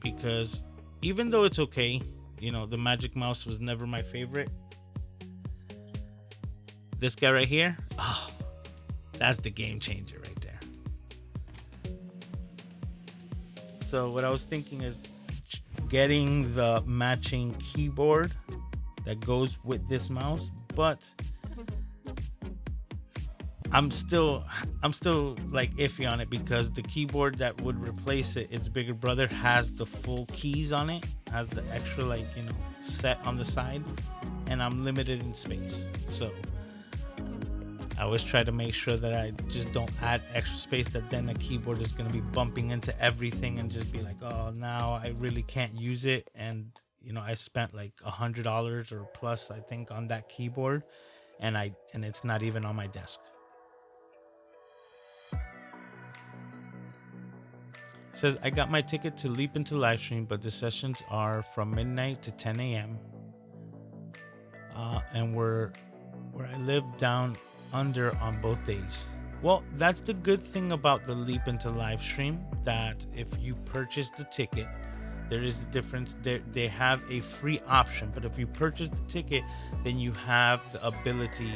because even though it's okay, the Magic Mouse was never my favorite. This guy right here, oh, that's the game changer right there. So what I was thinking is getting the matching keyboard that goes with this mouse, but I'm still like iffy on it, because the keyboard that would replace it, its bigger brother, has the full keys on it, has the extra set on the side, and I'm limited in space. So I always try to make sure that I just don't add extra space, that then the keyboard is going to be bumping into everything and just be like, oh, now I really can't use it. And I spent like $100 or plus, I think, on that keyboard, and it's not even on my desk. It says, I got my ticket to Leap Into Live Stream, but the sessions are from midnight to 10 a.m. And where I live down under on both days. Well, that's the good thing about the Leap Into Live Stream, that if you purchase the ticket, there is a difference. They have a free option, but if you purchase the ticket, then you have the ability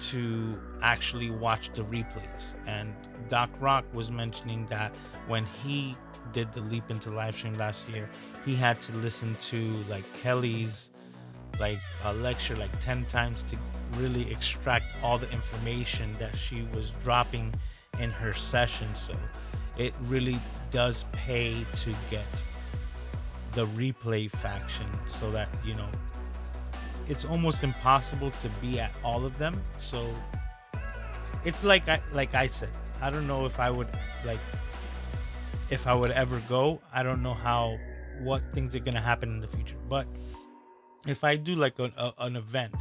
to actually watch the replays. And Doc Rock was mentioning that when he did the Leap Into Live Stream last year, he had to listen to Kelly's a lecture 10 times to really extract all the information that she was dropping in her session. So it really does pay to get the replay faction, so that it's almost impossible to be at all of them. So it's like I said, I don't know if I would ever go. I don't know what things are gonna happen in the future, but if I do an event,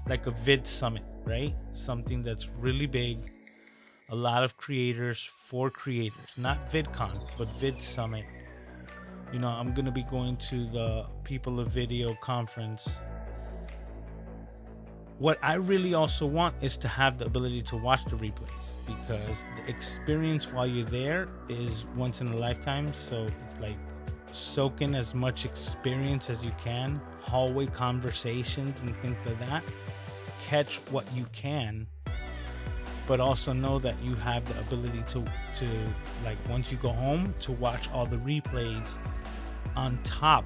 like a vid summit, right? Something that's really big, a lot of creators for creators, not VidCon, but vid summit. I'm gonna be going to the People of Video conference. What I really also want is to have the ability to watch the replays, because the experience while you're there is once in a lifetime. So it's like soak in as much experience as you can, hallway conversations and things like that. Catch what you can, but also know that you have the ability to once you go home, to watch all the replays on top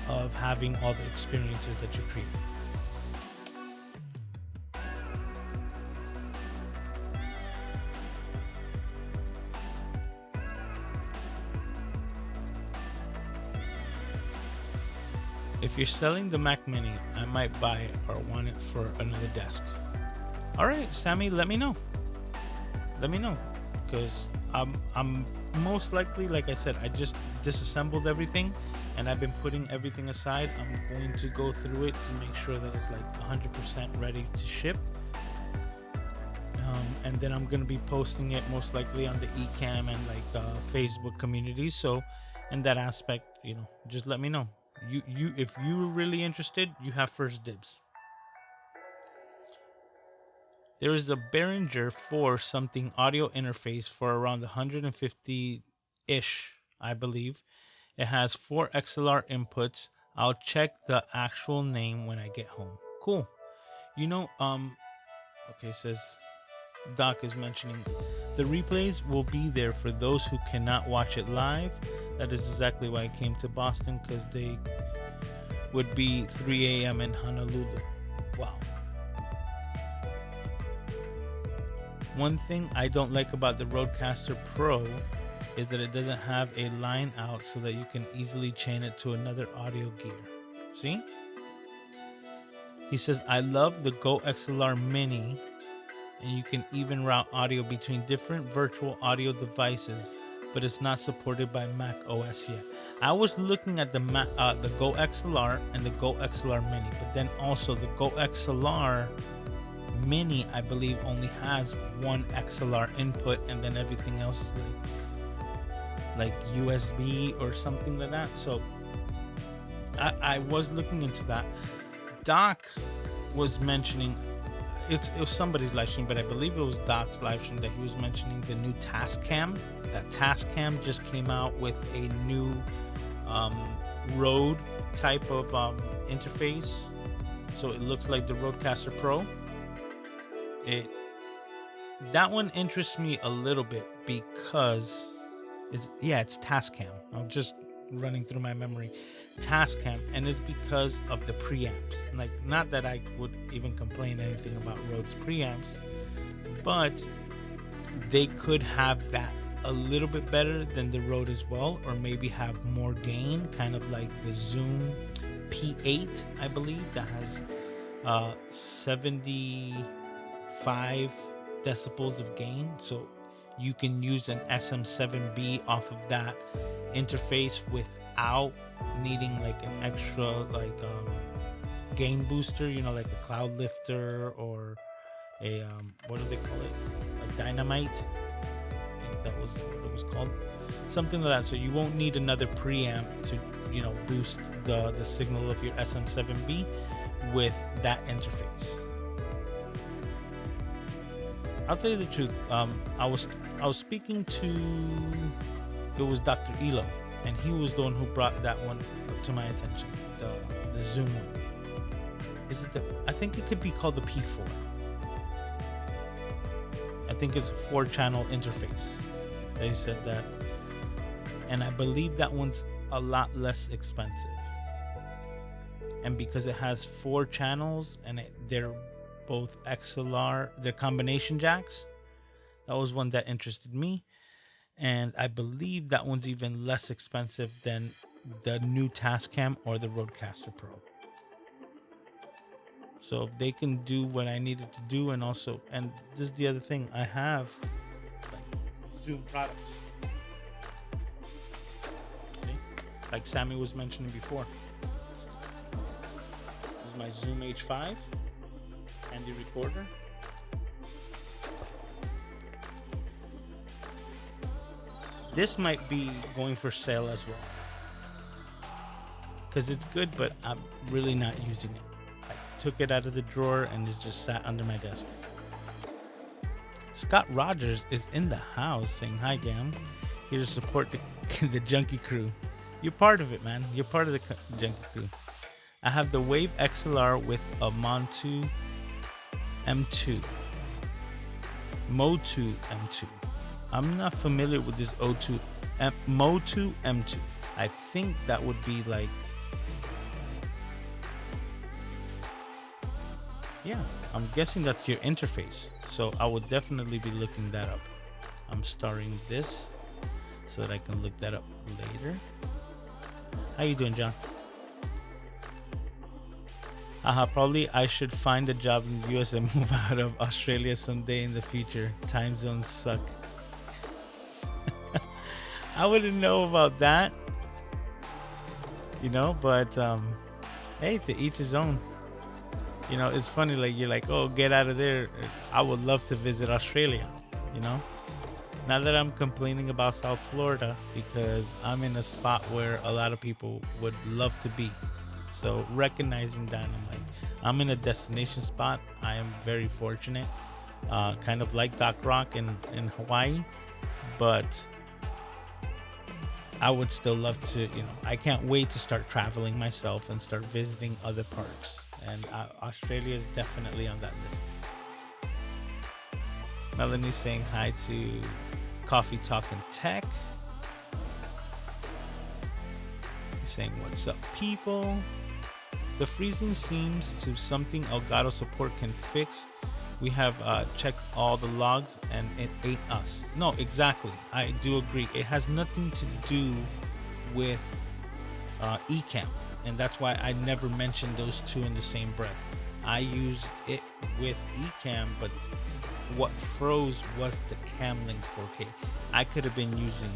of having all the experiences that you create. If you're selling the Mac Mini, I might buy it or want it for another desk. All right, Sammy, let me know. Because I'm most likely, like I said, I just disassembled everything and I've been putting everything aside. I'm going to go through it to make sure that it's 100% ready to ship. And then I'm going to be posting it most likely on the Ecamm and Facebook community. So in that aspect, just let me know. You if you're really interested, you have first dibs. There is the Behringer 4 something audio interface for around 150-ish, I believe. It has 4 XLR inputs, I'll check the actual name when I get home. Cool. You know, okay, it says Doc is mentioning the replays will be there for those who cannot watch it live. That is exactly why I came to Boston, because they would be 3 a.m. in Honolulu. Wow. One thing I don't like about the Rodecaster Pro is that it doesn't have a line out so that you can easily chain it to another audio gear. See? He says, I love the Go XLR Mini, and you can even route audio between different virtual audio devices, but it's not supported by Mac OS yet. I was looking at the Go XLR and the Go XLR Mini, but then also the Go XLR Mini, I believe, only has one XLR input, and then everything else is like USB or something like that. So I was looking into that. Doc was mentioning, it was somebody's live stream, but I believe it was Doc's live stream that he was mentioning the new Tascam. That Tascam just came out with a new Rode type of interface, so it looks like the Rodecaster Pro. That one interests me a little bit because it's Tascam. I'm just running through my memory. Tascam, and it's because of the preamps. Like, not that I would even complain anything about Rode's preamps, but they could have that a little bit better than the Rode as well, or maybe have more gain, kind of like the Zoom P8, I believe, that has 75 decibels of gain. So you can use an SM7B off of that interface without needing like an extra gain booster, you know, like a cloud lifter or a what do they call it, a dynamite. I think that was what it was called, something like that. So you won't need another preamp to, you know, boost the signal of your SM7B with that interface. I'll tell you the truth. I was speaking to, it was Dr. Elo, and he was the one who brought that one to my attention. The Zoom one. Is it I think it could be called the P4. I think it's a 4-channel interface. They said that, and I believe that one's a lot less expensive. And because it has 4 channels and they're both XLR, they're combination jacks. That was one that interested me, and I believe that one's even less expensive than the new Tascam or the Rodecaster Pro. So if they can do what I needed to do, and this is the other thing, I have like Zoom products. See? Like Sammy was mentioning before. This is my Zoom H5 handy recorder. This might be going for sale as well, because it's good, but I'm really not using it. I took it out of the drawer and it just sat under my desk. Scott Rogers is in the house saying, hi Gam, here to support the Junkie crew. You're part of it, man. You're part of the Junkie crew. I have the Wave XLR with a Motu M2. I'm not familiar with this Motu M2. I think that would be like, yeah, I'm guessing that's your interface. So I would definitely be looking that up. I'm starting this so that I can look that up later. How you doing, John? Probably I should find a job in the US and move out of Australia someday in the future. Time zones suck. I wouldn't know about that, you know, but hey, to each his own. You know, it's funny, like, you're like, oh, get out of there. I would love to visit Australia, you know. Not that I'm complaining about South Florida, because I'm in a spot where a lot of people would love to be. So recognizing that, I'm like, I'm in a destination spot. I am very fortunate, kind of like Doc Rock in Hawaii, but I would still love to, I can't wait to start traveling myself and start visiting other parks. And Australia is definitely on that list. Melanie's saying hi to Coffee Talk and Tech. He's saying, what's up, people? The freezing seems to something Elgato support can fix. We have checked all the logs and it ain't us. No, exactly. I do agree. It has nothing to do with eCam. And that's why I never mentioned those two in the same breath. I used it with eCam, but what froze was the Camlink 4K. I could have been using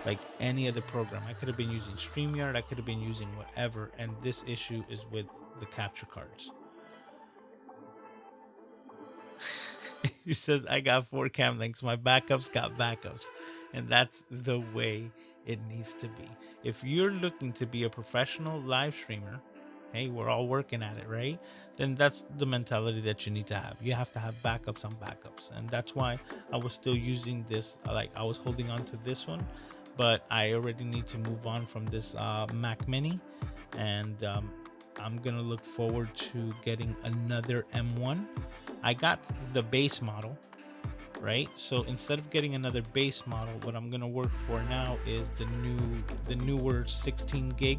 like any other program. I could have been using StreamYard. I could have been using whatever. And this issue is with the capture cards. He says, I got 4 cam links. My backups got backups. And that's the way it needs to be. If you're looking to be a professional live streamer, hey, we're all working at it, right? Then that's the mentality that you need to have. You have to have backups on backups. And that's why I was still using this. Like, I was holding on to this one, but I already need to move on from this Mac Mini. And I'm going to look forward to getting another M1. I got the base model, right? So instead of getting another base model, what I'm going to work for now is the newer 16 gig,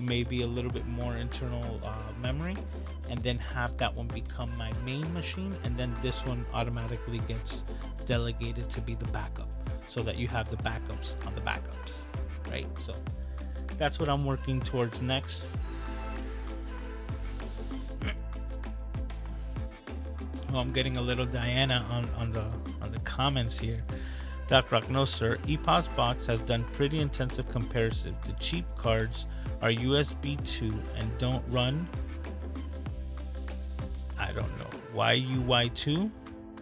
maybe a little bit more internal memory, and then have that one become my main machine. And then this one automatically gets delegated to be the backup, so that you have the backups on the backups, right? So that's what I'm working towards next. Oh, I'm getting a little Diana on the comments here. Doc Rock, no sir. EPOS box has done pretty intensive comparison. The cheap cards are USB 2 and don't run, I don't know, YUY2,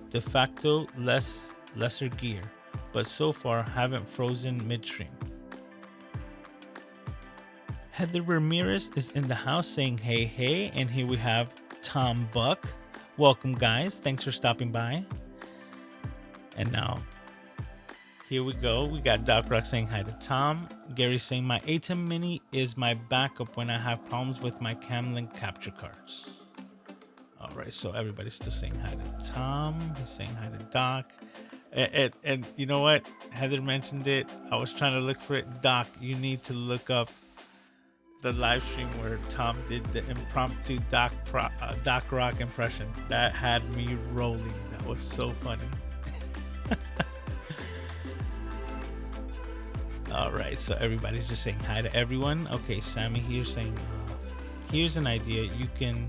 de facto lesser gear, but so far haven't frozen midstream. Heather Ramirez is in the house saying hey, and here we have Tom Buck. Welcome, guys. Thanks for stopping by. And now, here we go. We got Doc Rock saying hi to Tom. Gary saying my ATEM Mini is my backup when I have problems with my Camlink capture cards. All right, so everybody's still saying hi to Tom. He's saying hi to Doc. And you know what? Heather mentioned it. I was trying to look for it. Doc, you need to look up the live stream where Tom did the impromptu Doc Rock impression. That had me rolling. That was so funny. All right, so everybody's just saying hi to everyone. Okay, Sammy here saying, here's an idea. You can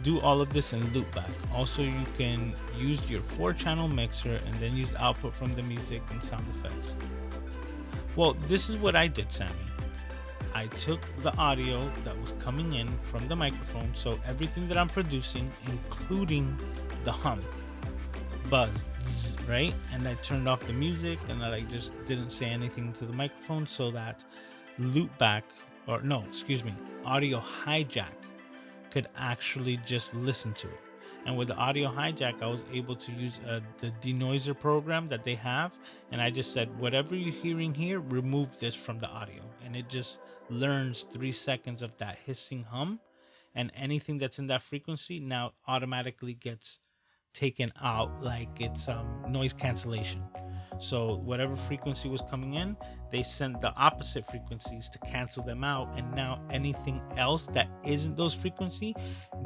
do all of this in loopback. Also, you can use your 4-channel mixer and then use output from the music and sound effects. Well, this is what I did, Sammy. I took the audio that was coming in from the microphone, so everything that I'm producing, including the hum, buzz, right? And I turned off the music and I just didn't say anything to the microphone, so that audio hijack could actually just listen to it. And with the audio hijack, I was able to use the denoiser program that they have, and I just said, whatever you're hearing here, remove this from the audio, and it just learns 3 seconds of that hissing hum, and anything that's in that frequency now automatically gets taken out, like it's noise cancellation. So whatever frequency was coming in, they sent the opposite frequencies to cancel them out, and now anything else that isn't those frequency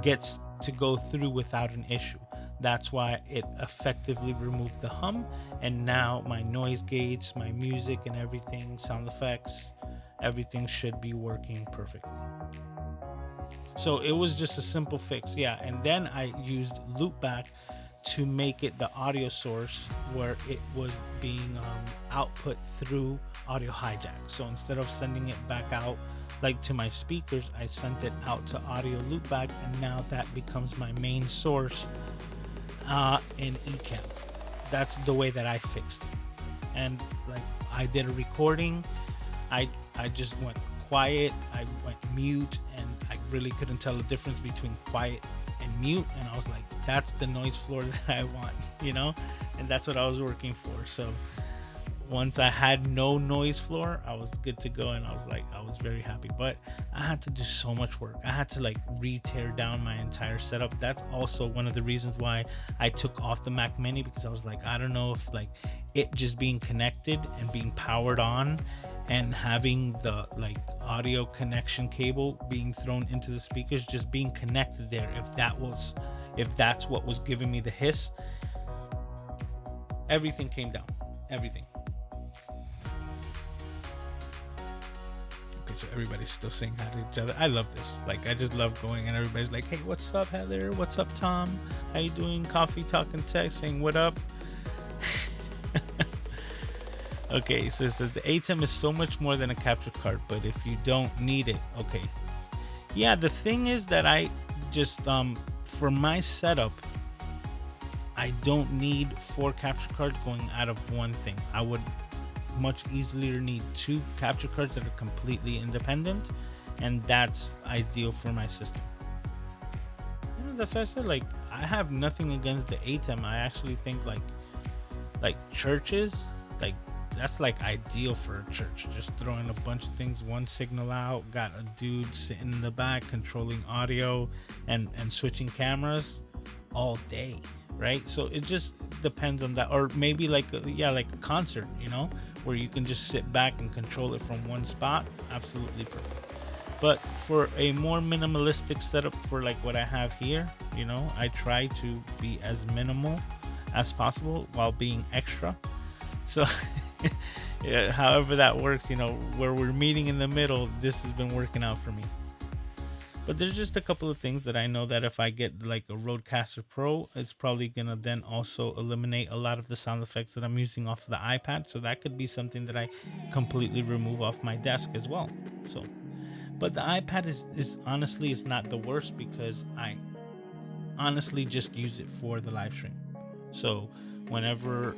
gets to go through without an issue. That's why it effectively removed the hum, and now my noise gates, my music and everything, sound effects, everything should be working perfectly. So it was just a simple fix. Yeah, and then I used loopback to make it the audio source where it was being output through audio hijack. So instead of sending it back out like to my speakers, I sent it out to audio loopback, and now that becomes my main source in eCam. That's the way that I fixed it. And like I did a recording, I just went quiet, I went mute, and I really couldn't tell the difference between quiet and mute, and I was like, that's the noise floor that I want, and that's what I was working for. So once I had no noise floor, I was good to go, and I was very happy. But I had to do so much work. I had to like re-tear down my entire setup. That's also one of the reasons why I took off the Mac Mini, because I was like, I don't know if like it just being connected and being powered on and having the like audio connection cable being thrown into the speakers, just being connected there, if that's what was giving me the hiss, everything came down. Everything. Okay, so everybody's still saying hi to each other. I love this. Like, I just love going and everybody's like, hey, what's up, Heather? What's up, Tom? How you doing? Coffee, talking, text, saying what up. Okay, so it says the ATEM is so much more than a capture card, but if you don't need it, okay. Yeah, the thing is that I just for my setup, I don't need 4 capture cards going out of one thing. I would much easier need 2 capture cards that are completely independent, and that's ideal for my system. That's why I said, like, I have nothing against the ATEM. I actually think like churches, like that's like ideal for a church. Just throwing a bunch of things, one signal out, got a dude sitting in the back controlling audio and switching cameras all day, right? So it just depends on that. Or maybe like a concert, where you can just sit back and control it from one spot. Absolutely perfect. But for a more minimalistic setup, for like what I have here, I try to be as minimal as possible while being extra. So yeah, however that works, where we're meeting in the middle, this has been working out for me. But there's just a couple of things that I know that if I get like a Rodecaster Pro, it's probably gonna then also eliminate a lot of the sound effects that I'm using off of the iPad. So that could be something that I completely remove off my desk as well. So, but the iPad is honestly, it's not the worst, because I honestly just use it for the live stream. So whenever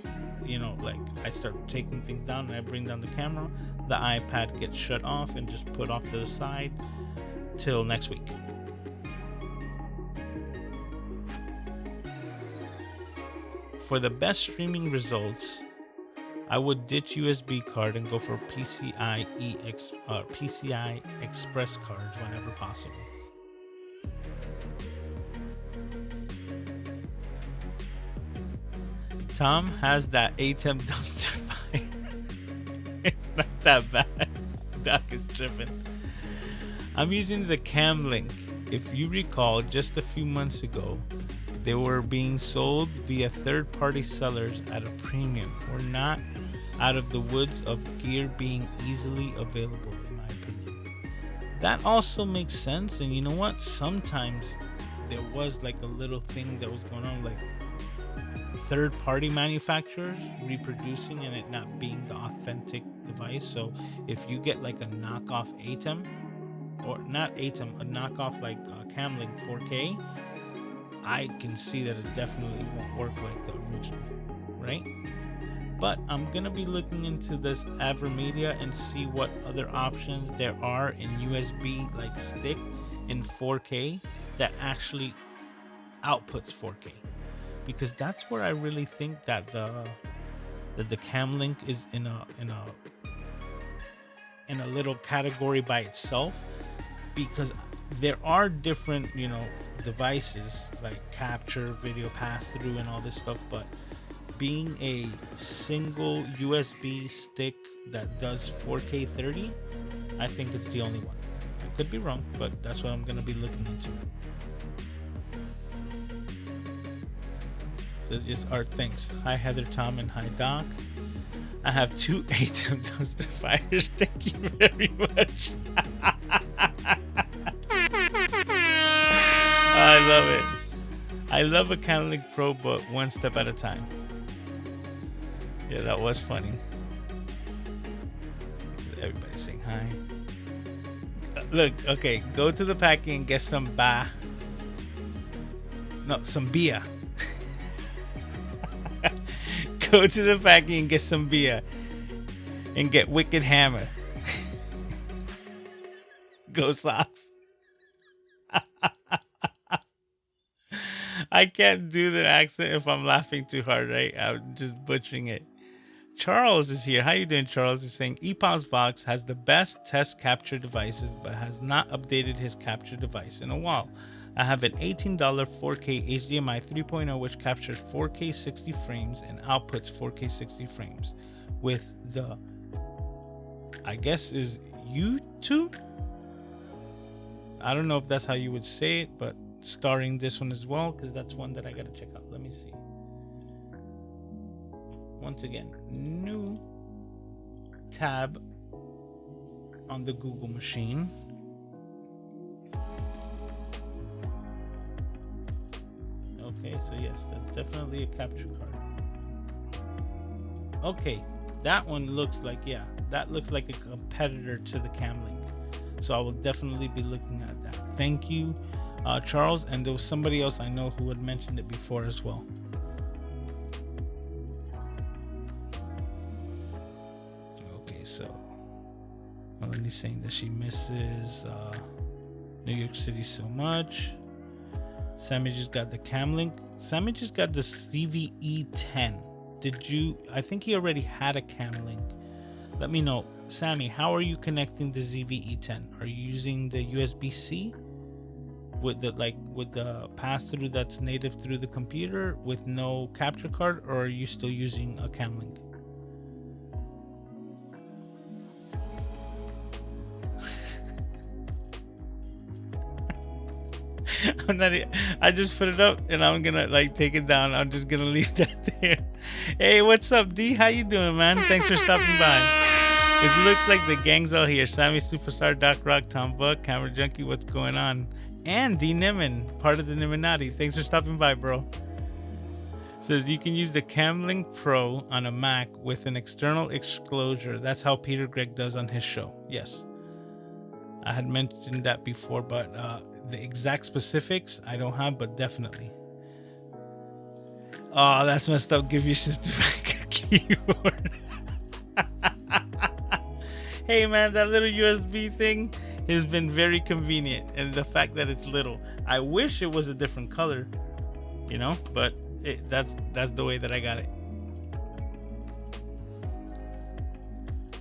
like I start taking things down and I bring down the camera, the iPad gets shut off and just put off to the side till next week. For the best streaming results, I would ditch USB card and go for PCI Express cards whenever possible. Tom has that ATEM dumpster fire. It's not that bad. Doc is tripping. I'm using the Cam Link. If you recall, just a few months ago, they were being sold via third-party sellers at a premium. We're not out of the woods of gear being easily available, in my opinion. That also makes sense, and you know what? Sometimes there was like a little thing that was going on, like third-party manufacturers reproducing and it not being the authentic device. So if you get like a knockoff ATEM, or not ATEM, a knockoff like Camlink 4K, I can see that it definitely won't work like the original, right? But I'm gonna be looking into this Avermedia and see what other options there are in USB like stick in 4K that actually outputs 4K, because that's where I really think that the Camlink is in a little category by itself, because there are different devices like capture, video pass through and all this stuff, but being a single USB stick that does 4K 30, I think it's the only one. I could be wrong, but that's what I'm gonna be looking into. So just Art, thanks. Hi Heather, Tom, and hi Doc. I have 2 ATEM dumpster fires. Thank you very much. I love it. I love a Camlink Pro, but one step at a time. Yeah, that was funny. Everybody saying hi. Look, okay, go to the packing and get some some beer. Go to the packing and get some beer. And get Wicked Hammer. Go Sox. I can't do the accent if I'm laughing too hard, right? I'm just butchering it. Charles is here. How you doing, Charles? Is saying EPOS Vox has the best test capture devices, but has not updated his capture device in a while. I have an $18 4K HDMI 3.0 which captures 4K 60 frames and outputs 4K 60 frames with the, I guess is YouTube? I don't know if that's how you would say it, but starring this one as well, because that's one that I gotta check out. Let me see. Once again, new tab on the Google machine. Okay, so yes, that's definitely a capture card. Okay, that one looks like, yeah, that looks like a competitor to the Camlink. So I will definitely be looking at that. Thank you, Charles. And there was somebody else I know who had mentioned it before as well. Okay, so Melanie's saying that she misses New York City so much. Sammy just got the Camlink. Sammy just got the CVE10. Did you? I think he already had a Camlink. Let me know. Sammy, how are you connecting the ZVE10? Are you using the USB-C with the pass-through that's native through the computer with no capture card, or are you still using a Camlink? I'm not. I just put it up and I'm gonna like take it down. I'm just gonna leave that there. Hey, what's up, D? How you doing, man? Thanks for stopping by. It looks like the gang's all here. Sammy Superstar, Doc Rock, Tom Buck, Camera Junkie, what's going on? And D Nimin, part of the Niminati. Thanks for stopping by, bro. Says you can use the Camlink Pro on a Mac with an external exclosure. That's how Peter Gregg does on his show. Yes. I had mentioned that before, but the exact specifics I don't have, but definitely. Oh, that's messed up. Give your sister back a keyboard. Hey man, that little USB thing has been very convenient, and the fact that it's little. I wish it was a different color, you know, but that's the way that I got it.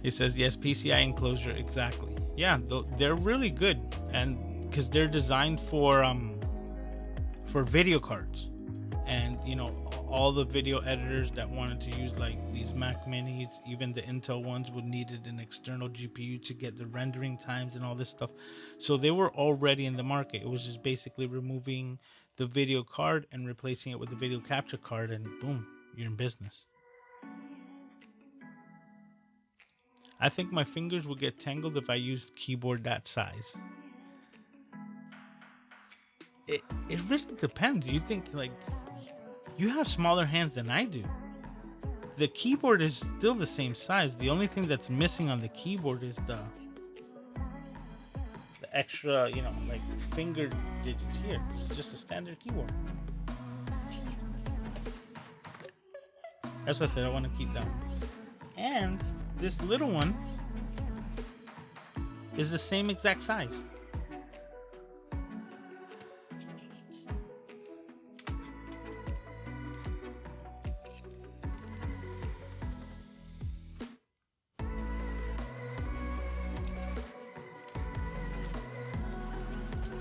It says yes, PCI enclosure, exactly. Yeah, they're really good, and because they're designed for video cards, and you know, all the video editors that wanted to use like these Mac Minis, even the Intel ones, would needed an external GPU to get the rendering times and all this stuff. So they were already in the market. It was just basically removing the video card and replacing it with the video capture card, and boom, you're in business. I think my fingers would get tangled if I used keyboard that size. It really depends. You think like you have smaller hands than I do. The keyboard is still the same size. The only thing that's missing on the keyboard is the extra, you know, like finger digits here. It's just a standard keyboard. That's what I said I want to keep that one. And this little one is the same exact size.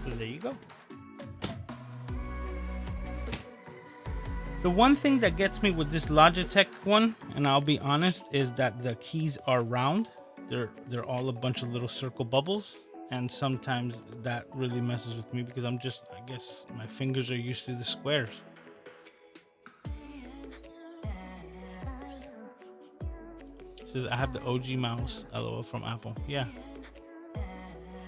So there you go. The one thing that gets me with this Logitech one, and I'll be honest, is that the keys are round. They're all a bunch of little circle bubbles, and sometimes that really messes with me because I guess my fingers are used to the squares. It says I have the OG mouse, LOL, from Apple. Yeah.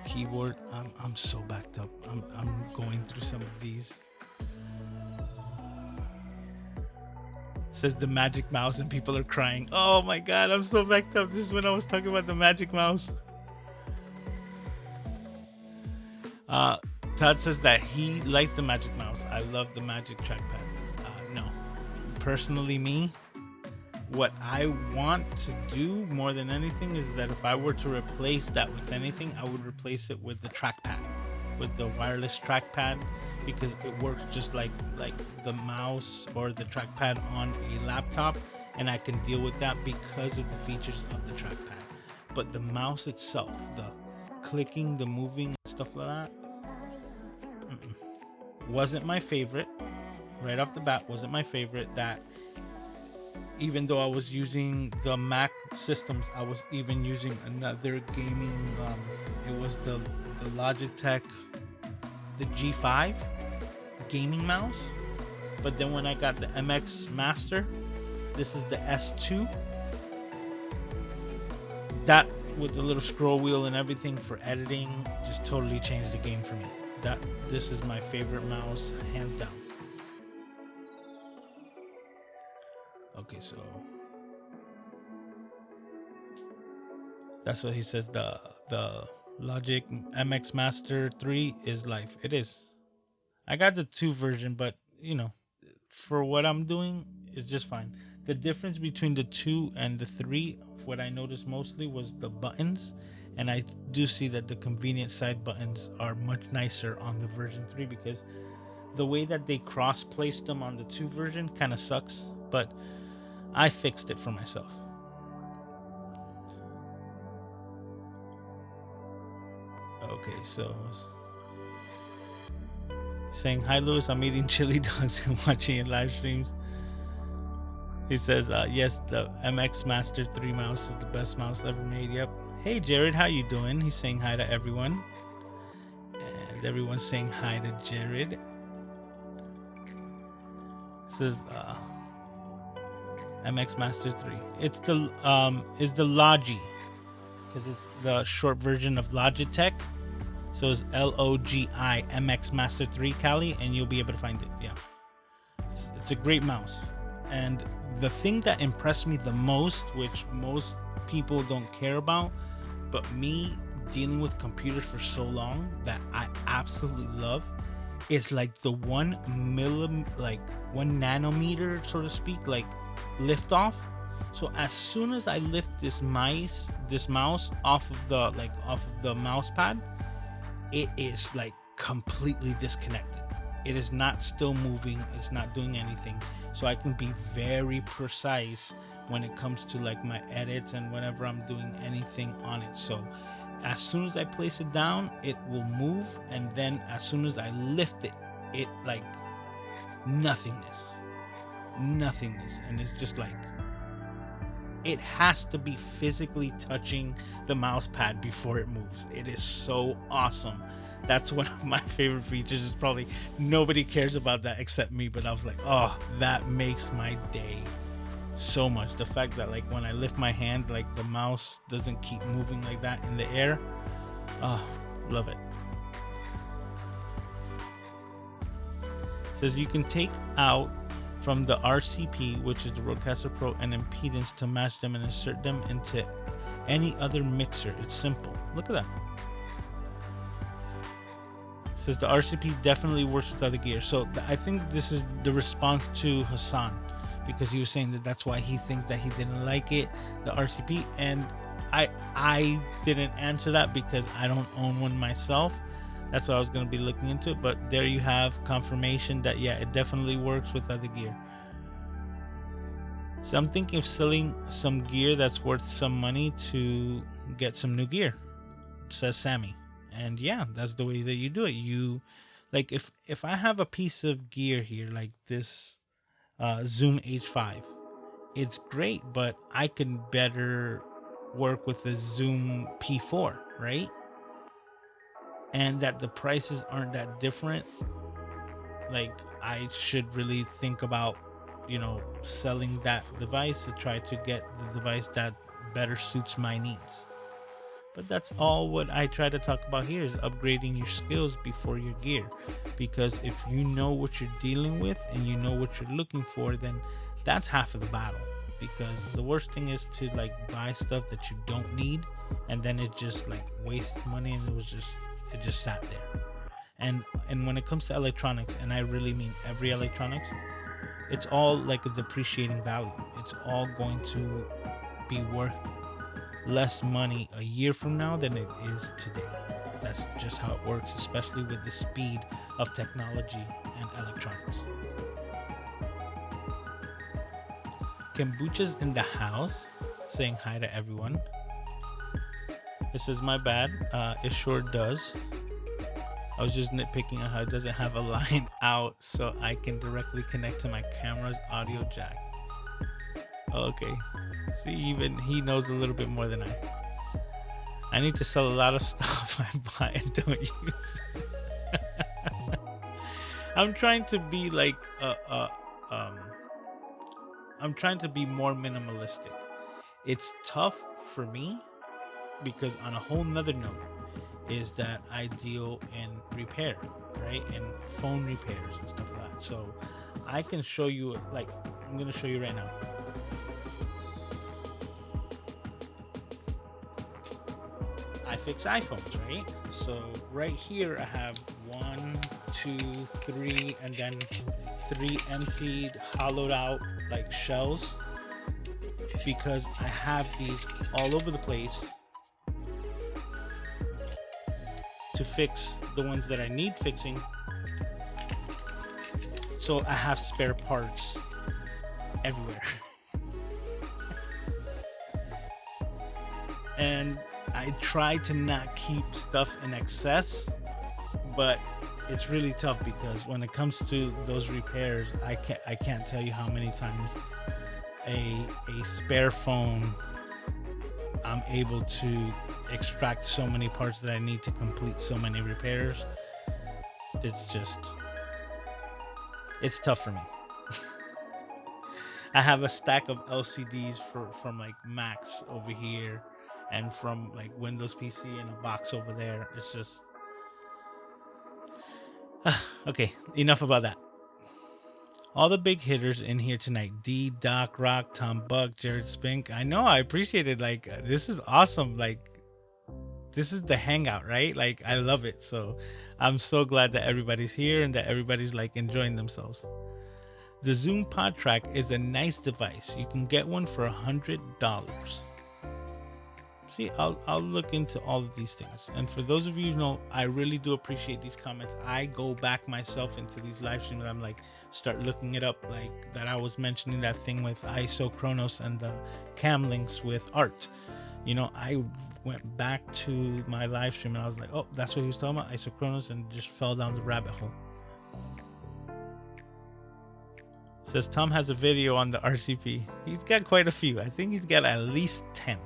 Keyboard, I'm so backed up. I'm going through some of these. Says the magic mouse, and people are crying. Oh my god, I'm so backed up. This is when I was talking about the magic mouse. Todd says that he likes the magic mouse. I love the magic trackpad. No, personally, me, what I want to do more than anything is that if I were to replace that with anything, I would replace it with the trackpad, with the wireless trackpad, because it works just like the mouse or the trackpad on a laptop. and I can deal with that because of the features of the trackpad. But the mouse itself, the clicking, the moving, stuff like that, wasn't my favorite. Right off the bat, wasn't my favorite. That even though I was using the Mac systems, I was even using another gaming. It was the Logitech, the G5 gaming mouse. But then when I got the MX Master, this is the S2. That with the little scroll wheel and everything for editing just totally changed the game for me. This is my favorite mouse, hands down. Okay, so that's what he says. The Logic MX Master 3 is life. It is. I got the 2 version, but you know, for what I'm doing, it's just fine. The difference between the 2 and the 3, what I noticed mostly was the buttons, and I do see that the convenient side buttons are much nicer on the version 3 because the way that they cross placed them on the 2 version kind of sucks, but I fixed it for myself. Okay, so saying hi Louis, I'm eating chili dogs and watching your live streams. He says yes, the MX Master 3 mouse is the best mouse ever made. Yep. Hey Jared, how you doing? He's saying hi to everyone, and everyone's saying hi to Jared. Says MX Master 3. It's the is the Logi, because it's the short version of Logitech. So it's Logi MX Master 3 Kali, and you'll be able to find it. Yeah, it's a great mouse. And the thing that impressed me the most, which most people don't care about, but me dealing with computers for so long, that I absolutely love, is like the 1 nanometer, so to speak, like lift off. So as soon as I lift this mouse off of the mouse pad, it is like completely disconnected. It is not still moving, it's not doing anything. So I can be very precise when it comes to like my edits and whenever I'm doing anything on it. So as soon as I place it down, it will move, and then as soon as I lift it, it like nothingness, and it's just like it has to be physically touching the mouse pad before it moves. It is so awesome. That's one of my favorite features. Is probably nobody cares about that except me, but I was like, oh, that makes my day so much. The fact that like when I lift my hand, like the mouse doesn't keep moving like that in the air. Oh, love it. It says you can take out from the RCP, which is the Rodecaster Pro, an impedance to match them and insert them into any other mixer. It's simple. Look at that. It says the RCP definitely works with other gear. So I think this is the response to Hassan, because he was saying that that's why he thinks that he didn't like it, the RCP, and I didn't answer that because I don't own one myself. That's what I was going to be looking into, but there you have confirmation that yeah, it definitely works with other gear. So I'm thinking of selling some gear that's worth some money to get some new gear, says Sammy. And yeah, that's the way that you do it. You like if I have a piece of gear here like this Zoom H5, it's great, but I can better work with the Zoom P4, right? And that the prices aren't that different. Like I should really think about, you know, selling that device to try to get the device that better suits my needs. But that's all what I try to talk about here, is upgrading your skills before your gear. Because if you know what you're dealing with and you know what you're looking for, then that's half of the battle. Because the worst thing is to like buy stuff that you don't need, and then it just like wastes money, and it just sat there. And when it comes to electronics, and I really mean every electronics, it's all like a depreciating value. It's all going to be worth less money a year from now than it is today. That's just how it works, especially with the speed of technology and electronics. Kombucha's in the house, saying hi to everyone. It says, my bad. It sure does. I was just nitpicking on how it doesn't have a line out so I can directly connect to my camera's audio jack. Okay. See, even he knows a little bit more than I. I need to sell a lot of stuff I buy and don't use. I'm trying to be like I'm trying to be more minimalistic. It's tough for me because on a whole nother note is that I deal in repair, right? And phone repairs and stuff like that. So I can show you, like, I'm gonna show you right now. I fix iPhones, right? So right here I have 1, 2, 3, and then 3 emptied, hollowed out like shells, because I have these all over the place to fix the ones that I need fixing. So I have spare parts everywhere. And I try to not keep stuff in excess, but it's really tough because when it comes to those repairs, I can't tell you how many times a spare phone I'm able to extract so many parts that I need to complete so many repairs. It's tough for me. I have a stack of LCDs from like Macs over here and from like Windows PC in a box over there. It's just okay, enough about that. All the big hitters in here tonight: D, Doc, Rock, Tom Buck, Jared Spink. I know, I appreciate it. Like, this is awesome. Like, this is the hangout, right? Like, I love it. So I'm so glad that everybody's here and that everybody's like enjoying themselves. The Zoom Pod Track is a nice device. You can get one for $100. See, I'll look into all of these things. And for those of you who know, I really do appreciate these comments. I go back myself into these live streams. I'm like, start looking it up, like that I was mentioning that thing with isochronos and the cam links with art. You know, I went back to my live stream and I was like, oh, that's what he was talking about, isochronos, and just fell down the rabbit hole. Says Tom has a video on the RCP. He's got quite a few. I think he's got at least 10.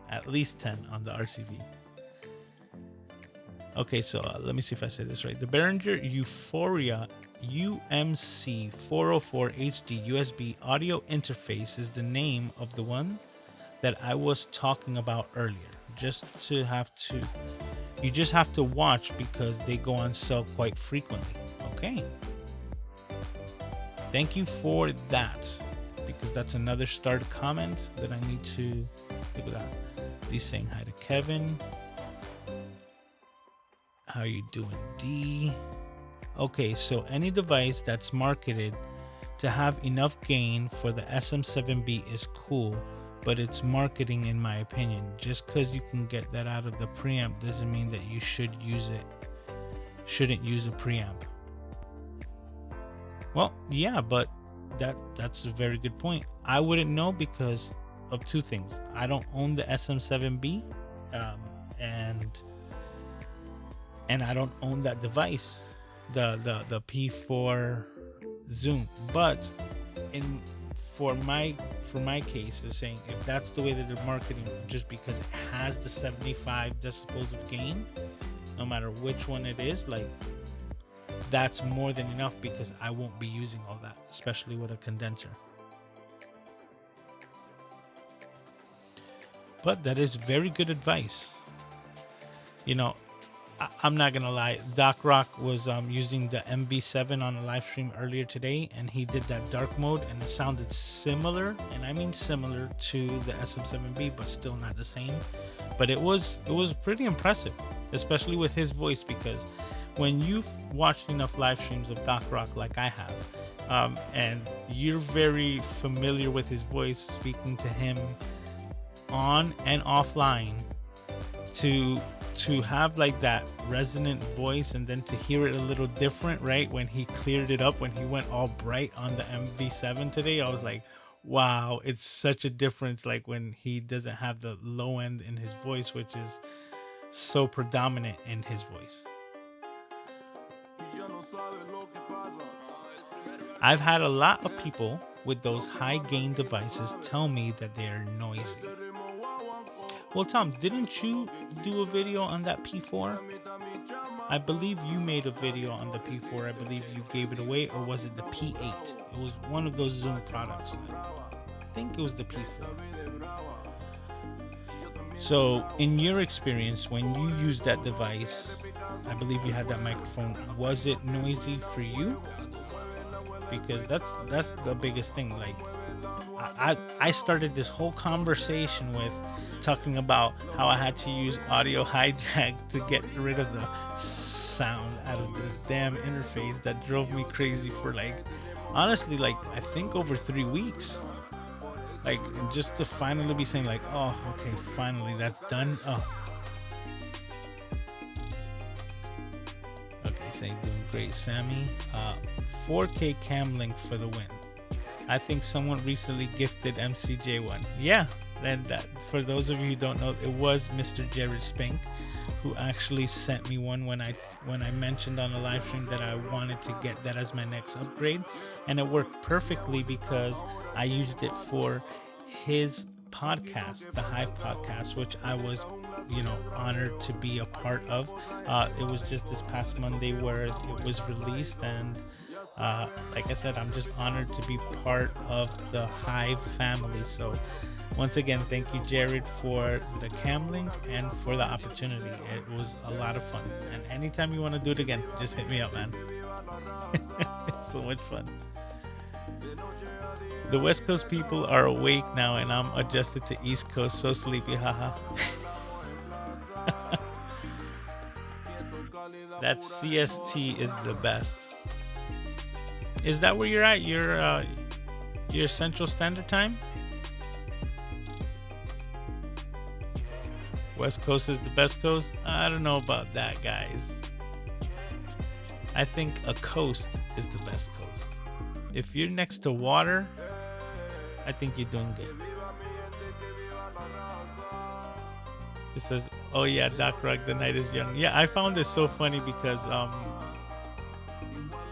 At least 10 on the RCP. Okay, so let me see if I say this right. The Behringer Euphoria UMC 404 HD USB audio interface is the name of the one that I was talking about earlier. You just have to watch because they go on sale quite frequently. Okay. Thank you for that, because that's another starred comment that I need to look at that. He's saying hi to Kevin. How you doing, D? Okay, so any device that's marketed to have enough gain for the SM7B is cool, but it's marketing in my opinion. Just because you can get that out of the preamp doesn't mean that you shouldn't use a preamp. Well, yeah, but that's a very good point. I wouldn't know because of two things. I don't own the SM7B, and I don't own that device, the P4 Zoom. But for my case, is saying if that's the way that they're marketing, just because it has the 75 decibels of gain, no matter which one it is, like, that's more than enough, because I won't be using all that, especially with a condenser. But that is very good advice. You know, I'm not gonna lie, Doc Rock was using the MV7 on a live stream earlier today, and he did that dark mode, and it sounded similar, and I mean similar to the SM7B, but still not the same. But it was pretty impressive, especially with his voice, because when you've watched enough live streams of Doc Rock like I have, and you're very familiar with his voice, speaking to him on and offline, to have like that resonant voice, and then to hear it a little different, right? When he cleared it up, when he went all bright on the MV7 today, I was like, Wow, it's such a difference. Like when he doesn't have the low end in his voice, which is so predominant in his voice. I've had a lot of people with those high gain devices tell me that they are noisy. Well, Tom, didn't you do a video on that P4? I believe you made a video on the P4. I believe you gave it away, or was it the P8? It was one of those Zoom products. I think it was the P4. So, in your experience, when you used that device, I believe you had that microphone. Was it noisy for you? Because that's the biggest thing. Like, I started this whole conversation with talking about how I had to use audio hijack to get rid of the sound out of this damn interface that drove me crazy for, like, honestly, like, I think over 3 weeks. Like, just to finally be saying, like, oh, okay, finally that's done. Oh, okay, saying doing great, Sammy. 4K cam link for the win. I think someone recently gifted MCJ one. Yeah, and that, for those of you who don't know, it was Mr. Jared Spink who actually sent me one when I mentioned on a live stream that I wanted to get that as my next upgrade, and it worked perfectly because I used it for his podcast, the Hive podcast, which I was, honored to be a part of. It was just this past Monday where it was released, and like I said, I'm just honored to be part of the Hive family. So once again, thank you, Jared, for the cam link and for the opportunity. It was a lot of fun, and anytime you want to do it again, just hit me up, man. It's so much fun. The West Coast people are awake now, and I'm adjusted to East Coast, so sleepy, haha. That CST is the best. Is that where you're at? Your Central Standard Time? West Coast is the best coast? I don't know about that, guys. I think a coast is the best coast. If you're next to water, I think you're doing good. It says, oh yeah, Doc Rock, the night is young. Yeah, I found this so funny because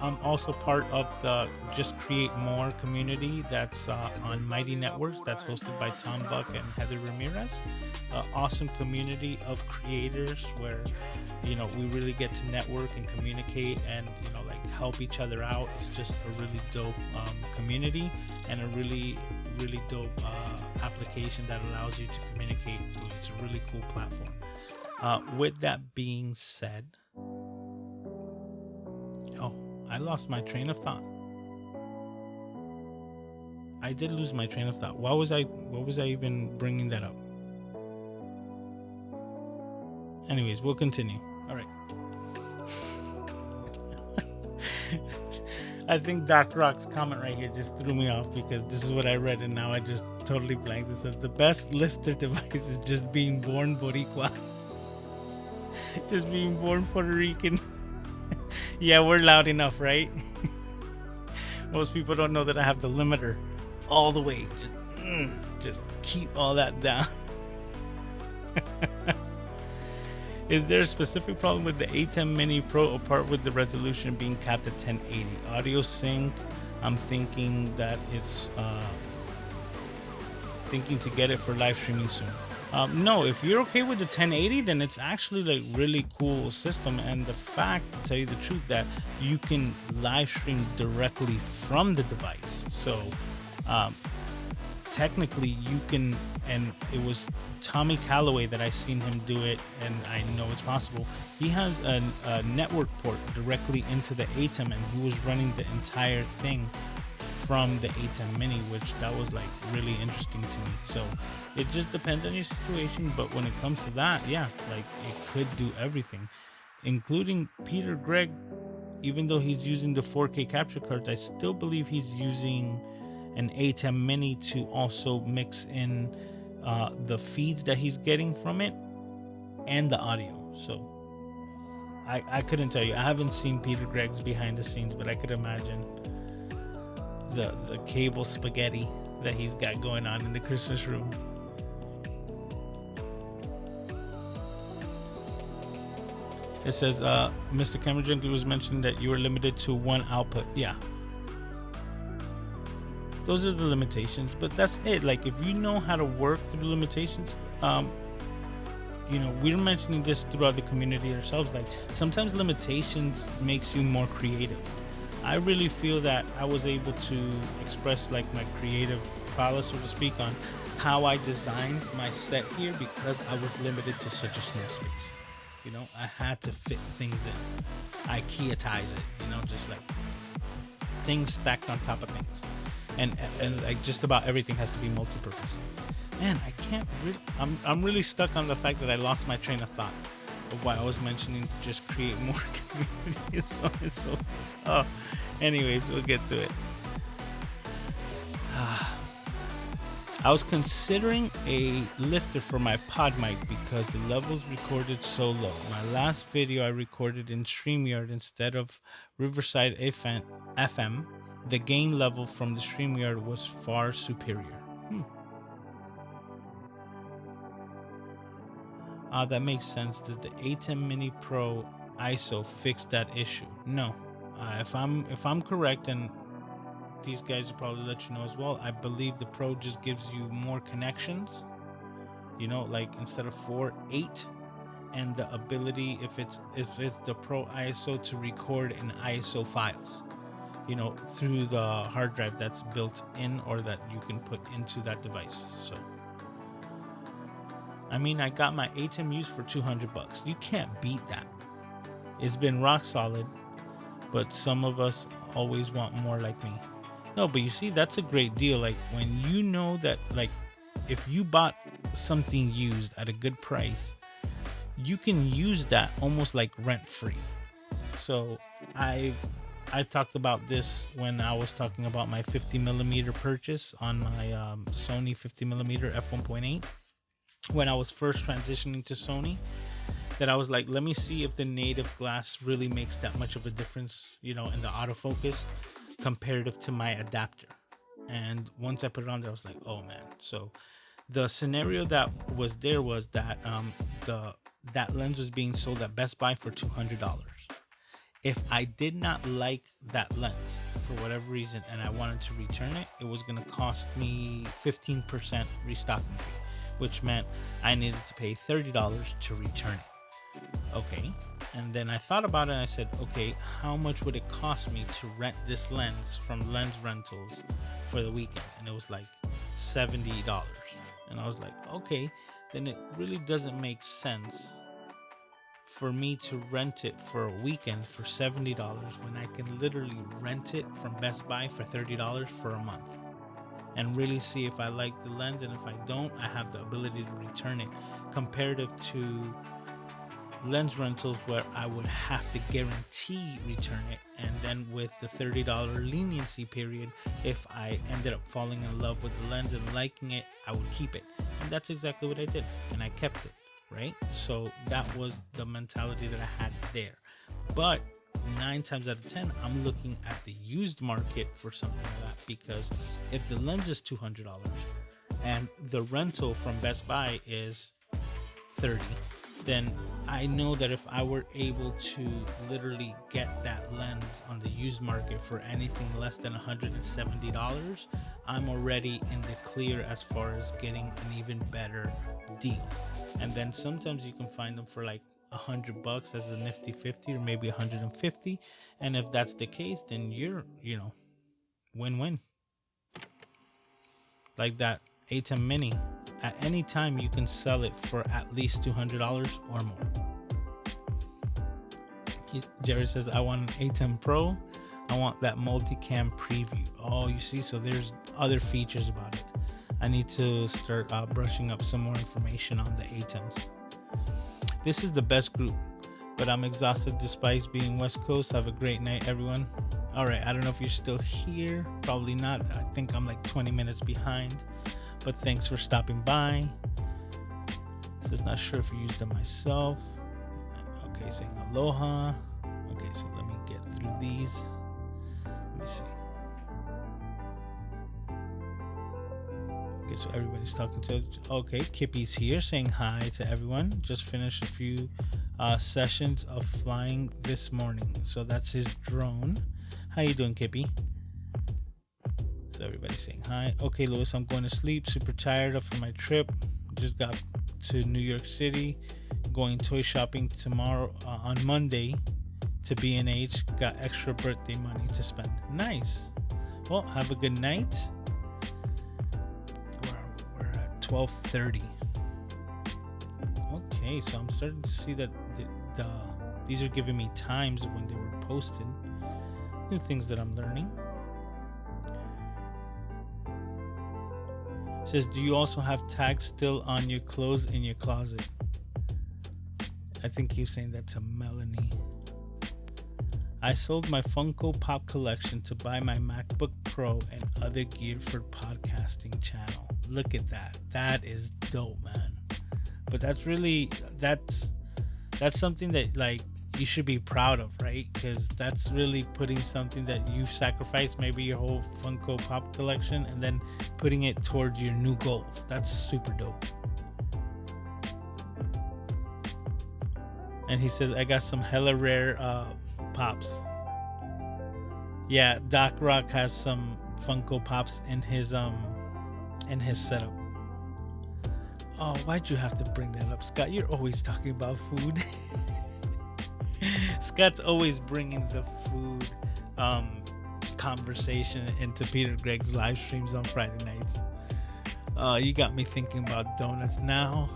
I'm also part of the Just Create More community that's on Mighty Networks, that's hosted by Tom Buck and Heather Ramirez. Awesome community of creators where, we really get to network and communicate and, like, help each other out. It's just a really dope community and a really, really dope application that allows you to communicate through. It's a really cool platform. With that being said, I lost my train of thought. I did lose my train of thought. What was I even bringing that up? Anyways, we'll continue. All right. I think Doc Rock's comment right here just threw me off because this is what I read and now I just totally blanked. It says the best lifter device is just being born Boricua. Just being born Puerto Rican. Yeah, we're loud enough, right? Most people don't know that I have the limiter all the way. Just keep all that down. Is there a specific problem with the A10 Mini Pro apart with the resolution being capped at 1080? Audio sync, I'm thinking that it's thinking to get it for live streaming soon. No, if you're okay with the 1080, then it's actually like really cool system. And the fact, to tell you the truth, that you can live stream directly from the device. So technically you can, and it was Tommy Calloway that I seen him do it, and I know it's possible. He has a network port directly into the ATEM, and he was running the entire thing from the A10 Mini, which that was like really interesting to me. So it just depends on your situation, but when it comes to that, yeah, like it could do everything, including Peter Gregg. Even though he's using the 4K capture cards, I still believe he's using an A10 Mini to also mix in the feeds that he's getting from it and the audio. So I couldn't tell you. I haven't seen Peter Gregg's behind the scenes, but I could imagine the cable spaghetti that he's got going on in the Christmas room. It says, Mr. Camera Junkie was mentioned that you were limited to one output. Yeah. Those are the limitations, but that's it. Like, if you know how to work through limitations, you know, we're mentioning this throughout the community ourselves. Like, sometimes limitations makes you more creative. I really feel that I was able to express like my creative prowess, so to speak, on how I designed my set here because I was limited to such a small space. You know, I had to fit things in. IKEA-tize it, you know, just like things stacked on top of things. And like just about everything has to be multi-purpose. Man, I can't really, I'm really stuck on the fact that I lost my train of thought of why I was mentioning just create more community. So, anyways, we'll get to it. I was considering a lifter for my pod mic because the levels recorded so low. My last video I recorded in StreamYard instead of Riverside FM. The gain level from the StreamYard was far superior. That makes sense. Does the A10 Mini Pro ISO fix that issue? No. If I'm correct, and these guys will probably let you know as well, I believe the Pro just gives you more connections. You know, like instead of 4, 8, and the ability, if it's the Pro ISO, to record in ISO files. You know, through the hard drive that's built in or that you can put into that device. So, I mean, I got my A10 used for $200. You can't beat that. It's been rock solid, but some of us always want more, like me. No, but you see, that's a great deal. Like, when you know that, like, if you bought something used at a good price, you can use that almost like rent free. So I talked about this when I was talking about my 50mm purchase on my Sony 50mm f1.8 when I was first transitioning to Sony, that I was like, let me see if the native glass really makes that much of a difference, you know, in the autofocus comparative to my adapter. And once I put it on there, I was like, oh man. So the scenario that was there was that that lens was being sold at Best Buy for $200. If I did not like that lens for whatever reason and I wanted to return it, it was going to cost me 15% restocking fee, which meant I needed to pay $30 to return it. Okay. And then I thought about it and I said, okay, how much would it cost me to rent this lens from Lens Rentals for the weekend? And it was like $70. And I was like, okay, then it really doesn't make sense for me to rent it for a weekend for $70 when I can literally rent it from Best Buy for $30 for a month and really see if I like the lens. And if I don't, I have the ability to return it, comparative to Lens Rentals where I would have to guarantee return it. And then with the $30 leniency period, if I ended up falling in love with the lens and liking it, I would keep it. And that's exactly what I did, and I kept it. Right? So that was the mentality that I had there. But 9 times out of 10, I'm looking at the used market for something like that, because if the lens is $200 and the rental from Best Buy is $30, then I know that if I were able to literally get that lens on the used market for anything less than $170, I'm already in the clear as far as getting an even better deal. And then sometimes you can find them for like $100 as a nifty 50, or maybe 150. And if that's the case, then you're, you know, win-win. Like that A10 Mini, at any time you can sell it for at least $200 or more. Jerry says, I want an A10 Pro. I want that multicam preview. Oh, you see, so there's other features about it. I need to start brushing up some more information on the A10s. This is the best group, but I'm exhausted despite being West Coast. Have a great night, everyone. All right, I don't know if you're still here. Probably not. I think I'm like 20 minutes behind, but thanks for stopping by. Says, not sure if you used them myself. Okay, saying aloha. Okay, so let me get through these. Let me see. Okay, so everybody's talking to. Okay, Kippy's here saying hi to everyone. Just finished a few sessions of flying this morning. So that's his drone. How you doing, Kippy? So everybody's saying hi. Okay, Lewis, I'm going to sleep. Super tired after my trip. Just got to New York City. Going toy shopping tomorrow on Monday to B&H. Got extra birthday money to spend. Nice. Well, have a good night. We're at 12:30. Okay, so I'm starting to see that these are giving me times of when they were posted. New things that I'm learning. It says, do you also have tags still on your clothes in your closet? I think he was saying that to Melanie. I sold my Funko Pop collection to buy my MacBook Pro and other gear for podcasting channel. Look at that. That is dope, man. But that's really, that's something that like you should be proud of, right? Because that's really putting something that you've sacrificed, maybe your whole Funko Pop collection, and then putting it towards your new goals. That's super dope. And he says, I got some hella rare pops. Yeah, Doc Rock has some Funko Pops in his setup. Oh, why'd you have to bring that up, Scott? You're always talking about food. Scott's always bringing the food conversation into Peter Gregg's live streams on Friday nights. You got me thinking about donuts now.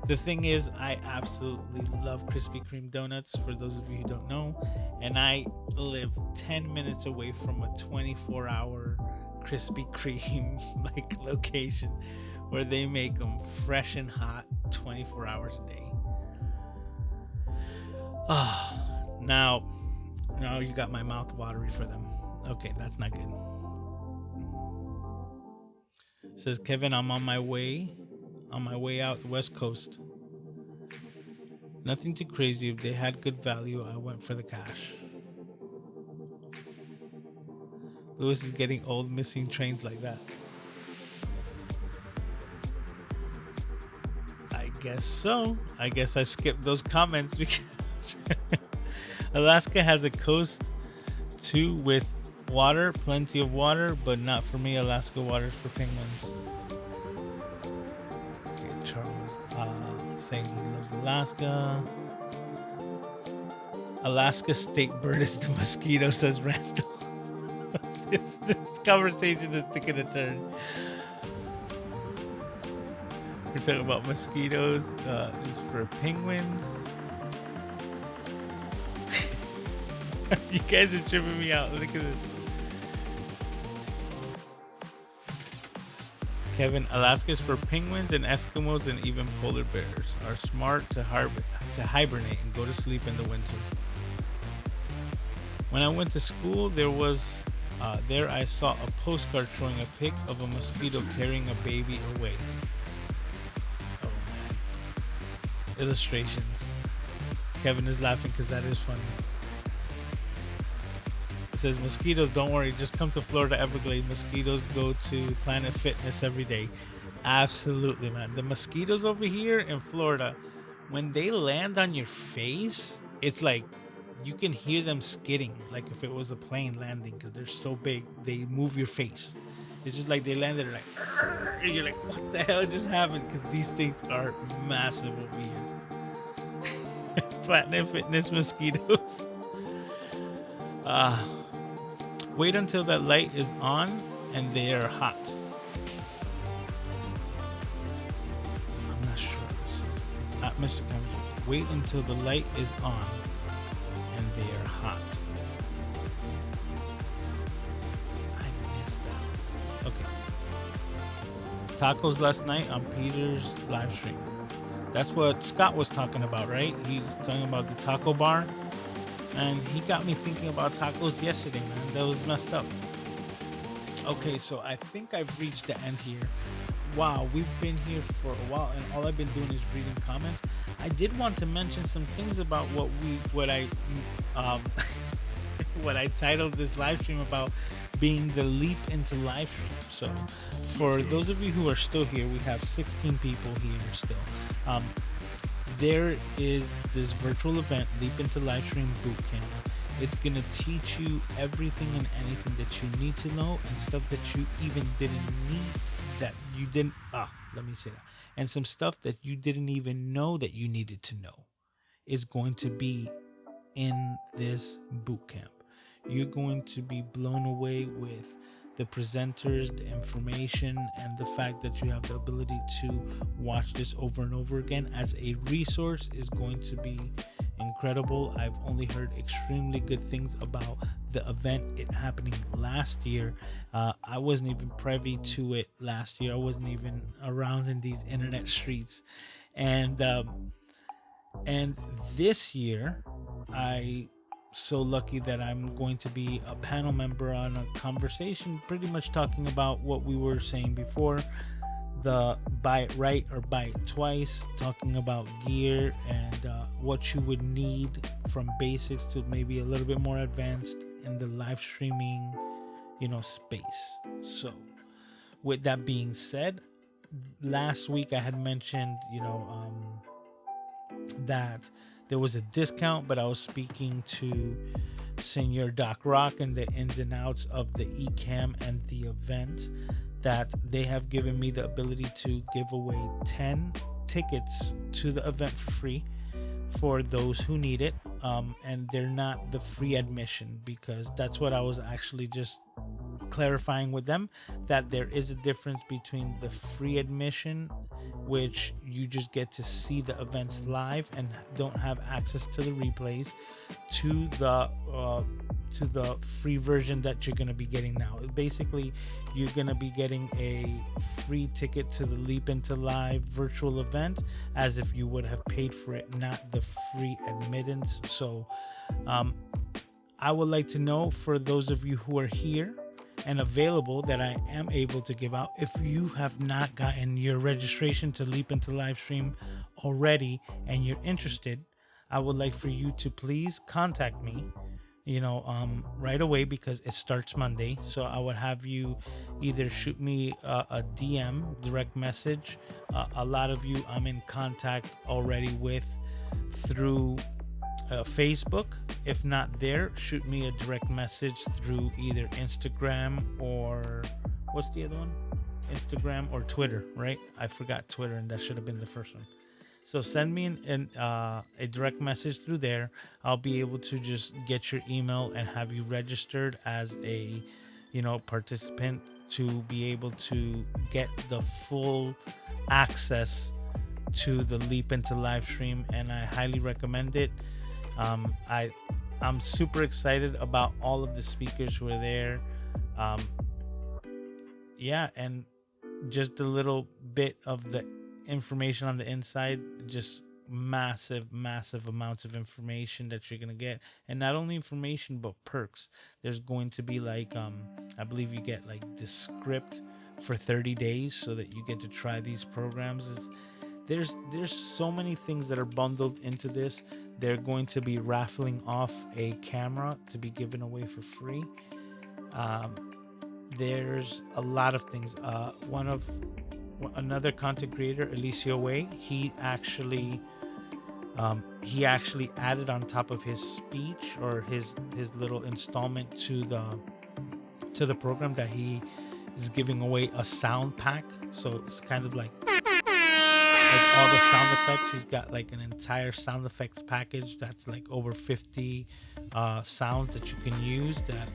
The thing is, I absolutely love Krispy Kreme donuts, for those of you who don't know, and I live 10 minutes away from a 24-hour Krispy Kreme like location where they make them fresh and hot 24 hours a day. Now you got my mouth watery for them. Okay, that's not good. It says, Kevin, I'm on my way out West Coast. Nothing too crazy. If they had good value, I went for the cash. Lewis is getting old, missing trains like that. I guess so. I guess I skipped those comments because Alaska has a coast too with water, plenty of water, but not for me. Alaska water is for penguins. Okay, Charles saying he loves Alaska. Alaska state bird is the mosquito, says Randall. This conversation is taking a turn. We're talking about mosquitoes. It's for penguins. You guys are tripping me out. Look at this. Kevin, Alaska is for penguins and Eskimos, and even polar bears are smart to hibernate and go to sleep in the winter. When I went to school, there I saw a postcard showing a pic of a mosquito carrying a baby away. Oh man. Illustrations. Kevin is laughing because that is funny. It says, mosquitoes, don't worry, just come to Florida Everglades. Mosquitoes go to Planet Fitness every day. Absolutely, man. The mosquitoes over here in Florida, when they land on your face, it's like you can hear them skidding, like if it was a plane landing, because they're so big. They move your face. It's just like they landed like, and you're like, what the hell just happened? Because these things are massive over here. Planet Fitness mosquitoes. Wait until that light is on and they are hot. I'm not sure. MrCameraJunkie. Wait until the light is on and they are hot. I missed that. Okay. Tacos last night on Peter's live stream. That's what Scott was talking about, right? He's talking about the taco bar. And he got me thinking about tacos yesterday, man. That was messed up. Okay, so I think I've reached the end here. Wow, we've been here for a while, and all I've been doing is reading comments. I did want to mention some things about what I what I titled this live stream about being the leap into live stream. So, for those of you who are still here, we have 16 people here still. Um, there is this virtual event, Leap into Live Stream Bootcamp. It's gonna teach you everything and anything that you need to know, and stuff that you even didn't need, that you didn't. Let me say that. And some stuff that you didn't even know that you needed to know is going to be in this boot camp. You're going to be blown away with the presenters, the information, and the fact that you have the ability to watch this over and over again as a resource is going to be incredible. I've only heard extremely good things about the event, it happening last year. I wasn't even privy to it last year. I wasn't even around in these internet streets, and this year I so lucky that I'm going to be a panel member on a conversation pretty much talking about what we were saying before, the buy it right or buy it twice, talking about gear and what you would need from basics to maybe a little bit more advanced in the live streaming, space. So with that being said, last week I had mentioned, that there was a discount, but I was speaking to Senor Doc Rock and the ins and outs of the eCam and the event, that they have given me the ability to give away 10 tickets to the event for free for those who need it. And they're not the free admission, because that's what I was actually just clarifying with them, that there is a difference between the free admission, which you just get to see the events live and don't have access to the replays, to the free version that you're going to be getting now. Basically, you're going to be getting a free ticket to the Leap into Live virtual event as if you would have paid for it, not the free admittance. So I would like to know, for those of you who are here and available, that I am able to give out, if you have not gotten your registration to Leap into Live Stream already and you're interested, I would like for you to please contact me, right away, because it starts Monday. So I would have you either shoot me a DM, direct message. A lot of you I'm in contact already with through Facebook. If not there, shoot me a direct message through either Instagram or what's the other one? Instagram or Twitter, right? I forgot Twitter, and that should have been the first one. So send me a direct message through there. I'll be able to just get your email and have you registered as a, participant, to be able to get the full access to the Leap into Live Stream, and I highly recommend it. I'm super excited about all of the speakers who are there. And just a little bit of the information on the inside, just massive amounts of information that you're gonna get, and not only information but perks. There's going to be I believe you get the script for 30 days so that you get to try these programs. There's so many things that are bundled into this. They're going to be raffling off a camera to be given away for free. There's a lot of things. Another content creator, Alicia Way, he actually added on top of his speech, or his little installment to the program, that he is giving away a sound pack. So it's kind of like all the sound effects. He's got an entire sound effects package that's over 50 sounds that you can use that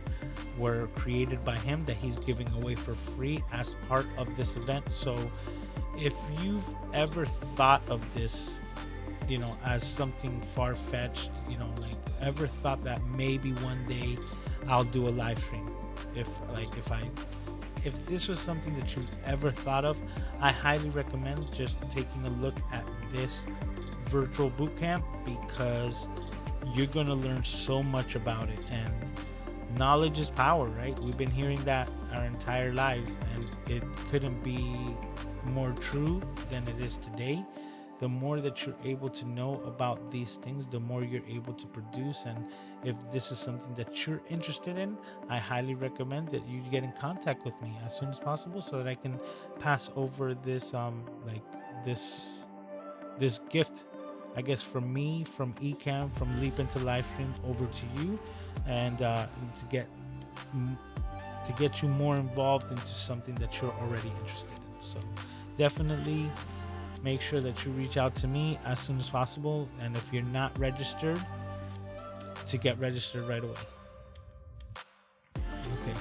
were created by him, that he's giving away for free as part of this event. So if you've ever thought of this, as something far-fetched, ever thought that maybe one day I'll do a live stream, if this was something that you've ever thought of, I highly recommend just taking a look at this virtual bootcamp, because you're going to learn so much about it. And knowledge is power, right? We've been hearing that our entire lives, and it couldn't be more true than it is today, the more that you're able to know about these things, the more you're able to produce. And if this is something that you're interested in, I highly recommend that you get in contact with me as soon as possible so that I can pass over this this gift, I guess, from me, from Ecamm, from Leap Into Live Stream over to you, and to get you more involved into something that you're already interested in. So definitely make sure that you reach out to me as soon as possible, and if you're not registered, to get registered right away. Okay.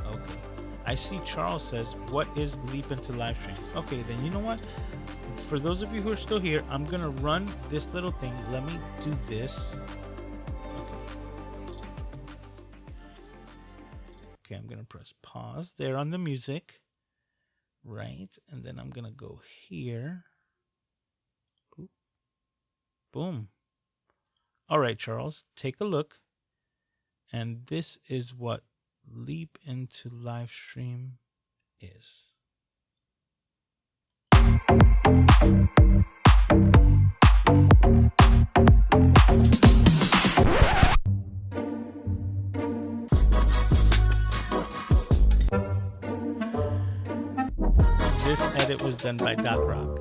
Okay. I see Charles says, what is Leap Into Live Stream? Okay, then you know what? For those of you who are still here, I'm gonna run this little thing. Let me do this. Okay, I'm gonna press pause there on the music, right? And then I'm gonna go here. Boom. All right, Charles, take a look. And this is what Leap Into Live Stream is. This edit was done by Doc Rock.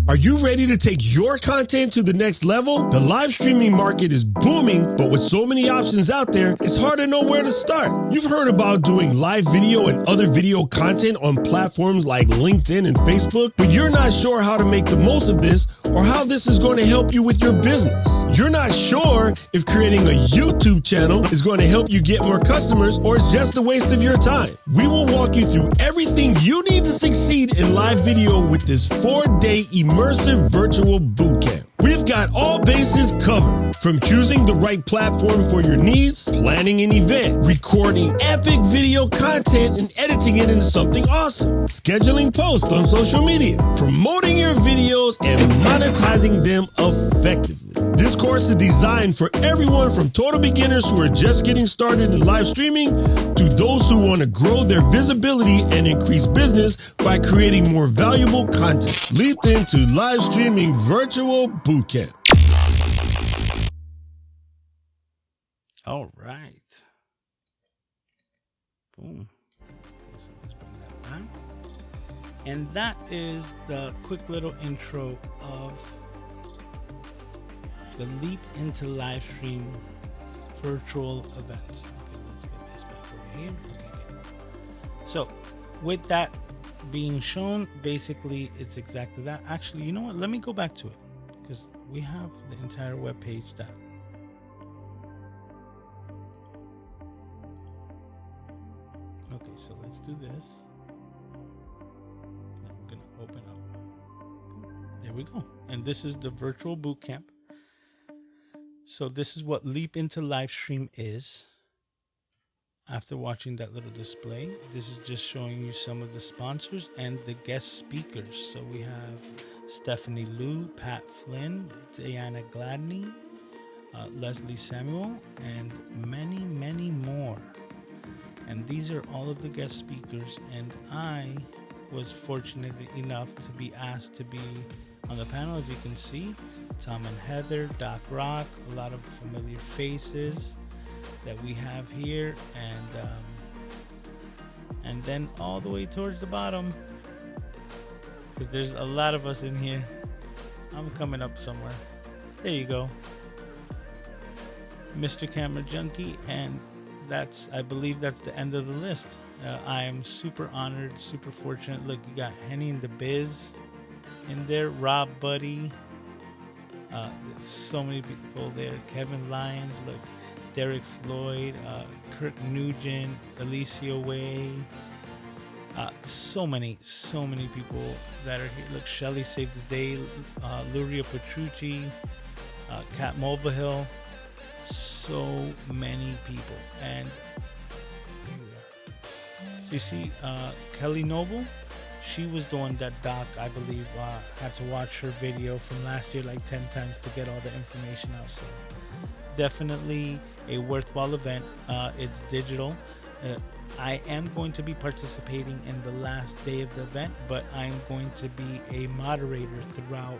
Are you ready to take your content to the next level? The live streaming market is booming, but with so many options out there, it's hard to know where to start. You've heard about doing live video and other video content on platforms like LinkedIn and Facebook, but you're not sure how to make the most of this or how this is going to help you with your business. You're not sure if creating a YouTube channel is going to help you get more customers or it's just a waste of your time. We will walk you through everything you need to succeed in live video with this 4-day immersive virtual bootcamp. We've got all bases covered, from choosing the right platform for your needs, planning an event, recording epic video content and editing it into something awesome, scheduling posts on social media, promoting your videos, and monetizing them effectively. This course is designed for everyone from total beginners who are just getting started in live streaming to those who want to grow their visibility and increase business by creating more valuable content. Leap Into Live Streaming Virtual Bootcamp. All right. Boom. Okay, so let's bring that back. And that is the quick little intro of the Leap Into Live Stream virtual events. Okay, let's get this back over here. Okay, good. So with that being shown, basically it's exactly that. Actually, you know what? Let me go back to it because we have the entire web page that. Okay, so let's do this. I'm gonna open up. There we go. And this is the virtual bootcamp. So this is what Leap Into Live Stream is. After watching that little display, this is just showing you some of the sponsors and the guest speakers. So we have Stephanie Liu, Pat Flynn, Diana Gladney, Leslie Samuel, and many, many more. And these are all of the guest speakers, and I was fortunate enough to be asked to be on the panel. As you can see, Tom and Heather, Doc Rock, a lot of familiar faces that we have here, and then all the way towards the bottom, because there's a lot of us in here. I'm coming up somewhere. There you go, MrCameraJunkie, and I believe that's the end of the list. I am super honored, super fortunate. Look, you got Henny and the Biz in there, Rob Buddy, so many people there, Kevin Lyons, look, Derek Floyd, Kirk Nugent, Alicia Way, so many people that are here. Look, Shelly Saved the Day, Luria Petrucci, Kat Mulvihill, so many people. And here we are. So you see Kelly Noble, she was the one that Doc, I believe, had to watch her video from last year like 10 times to get all the information out. So definitely a worthwhile event. It's digital. I am going to be participating in the last day of the event, but I'm going to be a moderator throughout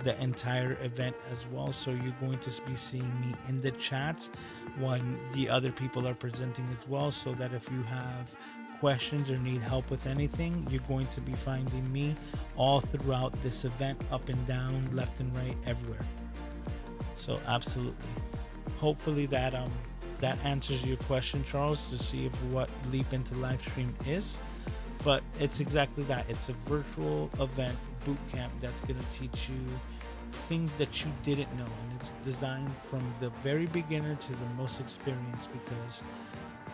the entire event as well. So you're going to be seeing me in the chats when the other people are presenting as well, so that if you have questions or need help with anything, you're going to be finding me all throughout this event, up and down, left and right, everywhere. So absolutely. Hopefully that answers your question, Charles, to see if what Leap Into Live Stream is. But it's exactly that. It's a virtual event boot camp that's going to teach you things that you didn't know, and it's designed from the very beginner to the most experienced, because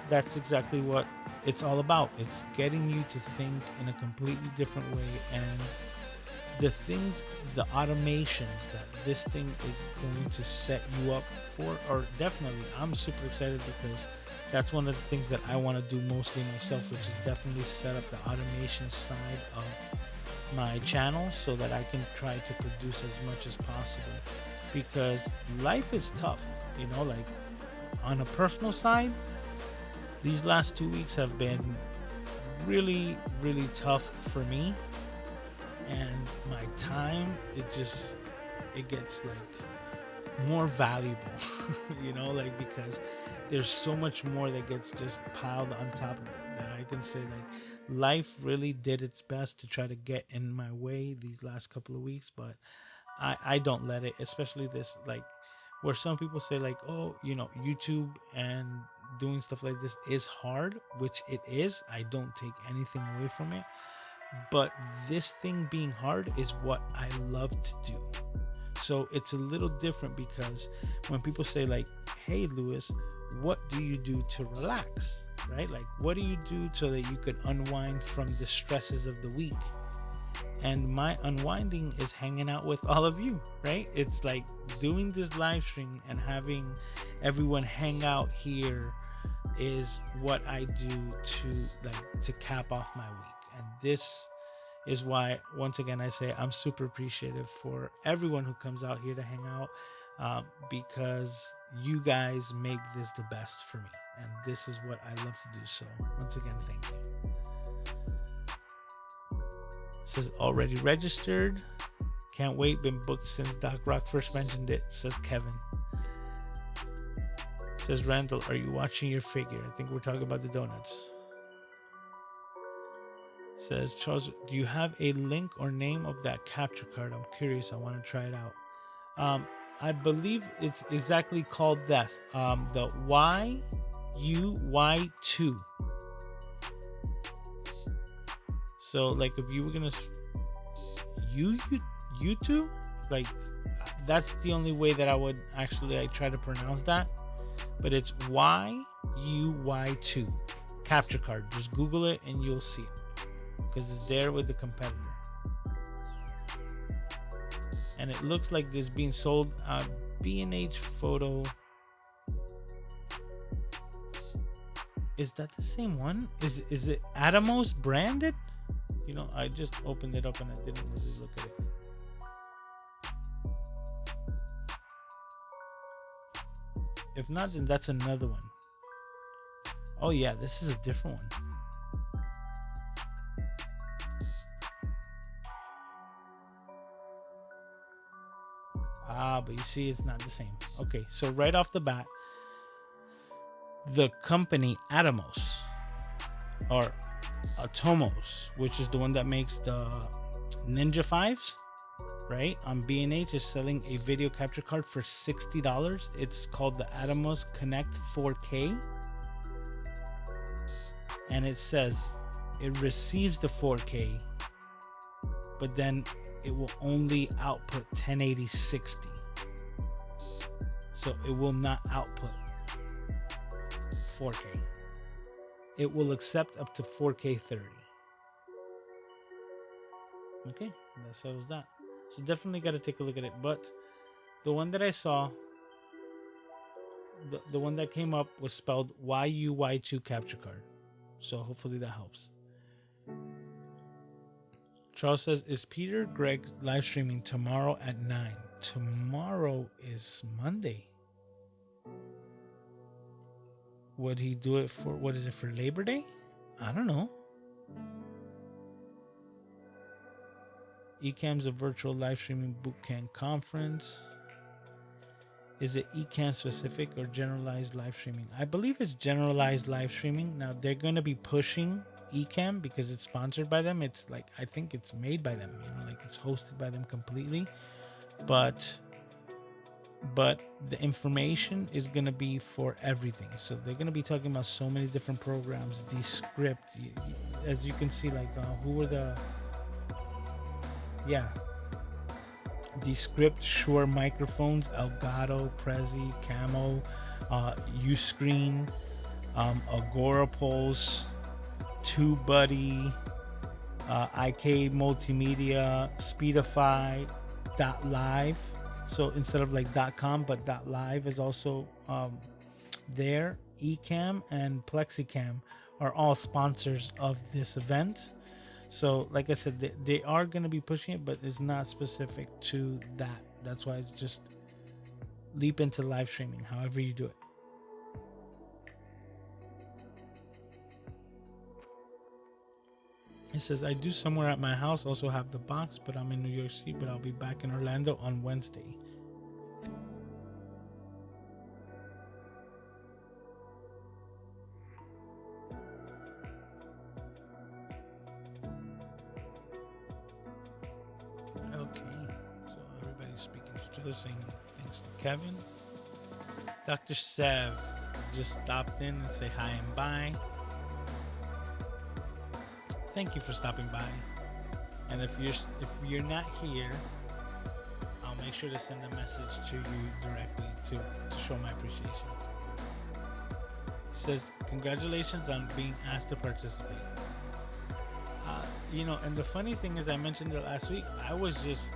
that's exactly what it's all about. It's getting you to think in a completely different way, and the things, the automations that this thing is going to set you up for are definitely, I'm super excited, because that's one of the things that I want to do mostly myself, which is definitely set up the automation side of my channel so that I can try to produce as much as possible, because life is tough, you know, like on a personal side, these last 2 weeks have been really, really tough for me, and my time, it gets like more valuable, you know, like, because there's so much more that gets just piled on top of it, that I can say like life really did its best to try to get in my way these last couple of weeks, but I don't let it, especially this, like, where some people say like, oh, you know, YouTube and doing stuff like this is hard, which it is. I don't take anything away from it, but this thing being hard is what I love to do. So it's a little different, because when people say like, hey Lewis, what do you do to relax, right? Like, what do you do so that you could unwind from the stresses of the week? And my unwinding is hanging out with all of you, right? It's like doing this live stream and having everyone hang out here is what I do to cap off my week. And this is why, once again, I say I'm super appreciative for everyone who comes out here to hang out, because you guys make this the best for me, and this is what I love to do. So once again, thank you. It says already registered, can't wait, been booked since Doc Rock first mentioned it, says Kevin. It says Randall, are you watching your figure? I think we're talking about the donuts. Says Charles, do you have a link or name of that capture card? I'm curious, I want to try it out. I believe it's exactly called that, the YUY2. So like, if you were gonna YouTube, like, that's the only way that I would actually try to pronounce that, but it's YUY2 capture card. Just Google it and you'll see it, because it's there with the competitor, and it looks like this being sold on B&H Photo. Is that the same one? Is it Atomos branded? You know, I just opened it up and I didn't really look at it. If not, then that's another one. Oh yeah, this is a different one. But you see, it's not the same. Okay, so right off the bat, the company Atomos, or Atomos, which is the one that makes the Ninja 5s, right, on B&H, is selling a video capture card for $60. It's called the Atomos Connect 4K, and it says it receives the 4K, but then it will only output 1080 60. So it will not output 4K. It will accept up to 4K 30. Okay, that settles that. So definitely got to take a look at it. But the one that I saw, the one that came up was spelled YUY2 capture card. So hopefully that helps. Charles says, is Peter Greg live streaming tomorrow at 9? Tomorrow is Monday. Would he do it for, what is it, for Labor Day? I don't know. Ecamm's a virtual live streaming bootcamp conference. Is it Ecamm specific or generalized live streaming? I believe it's generalized live streaming. Now they're going to be pushing Ecamm because it's sponsored by them. It's like, I think it's made by them, you know, like it's hosted by them completely. But the information is going to be for everything. So they're going to be talking about so many different programs. Descript, as you can see, like who were the, yeah, Descript, Shure microphones, Elgato, Prezi, Camo, Uscreen, Agorapulse, TubeBuddy, IK Multimedia, Speedify, .live. So instead of like .com, but .live is also there. Ecamm and Plexicam are all sponsors of this event. So like I said, they are going to be pushing it, but it's not specific to that. That's why it's just leap into live streaming, however you do it. It says, I do somewhere at my house, also have the box, but I'm in New York City, but I'll be back in Orlando on Wednesday. Okay, so everybody's speaking to each other, saying thanks to Kevin. Dr. Sev just stopped in and say hi and bye. Thank you for stopping by. And if you're not here, I'll make sure to send a message to you directly to show my appreciation. It says, congratulations on being asked to participate. You know, and the funny thing is, I mentioned it last week, I was just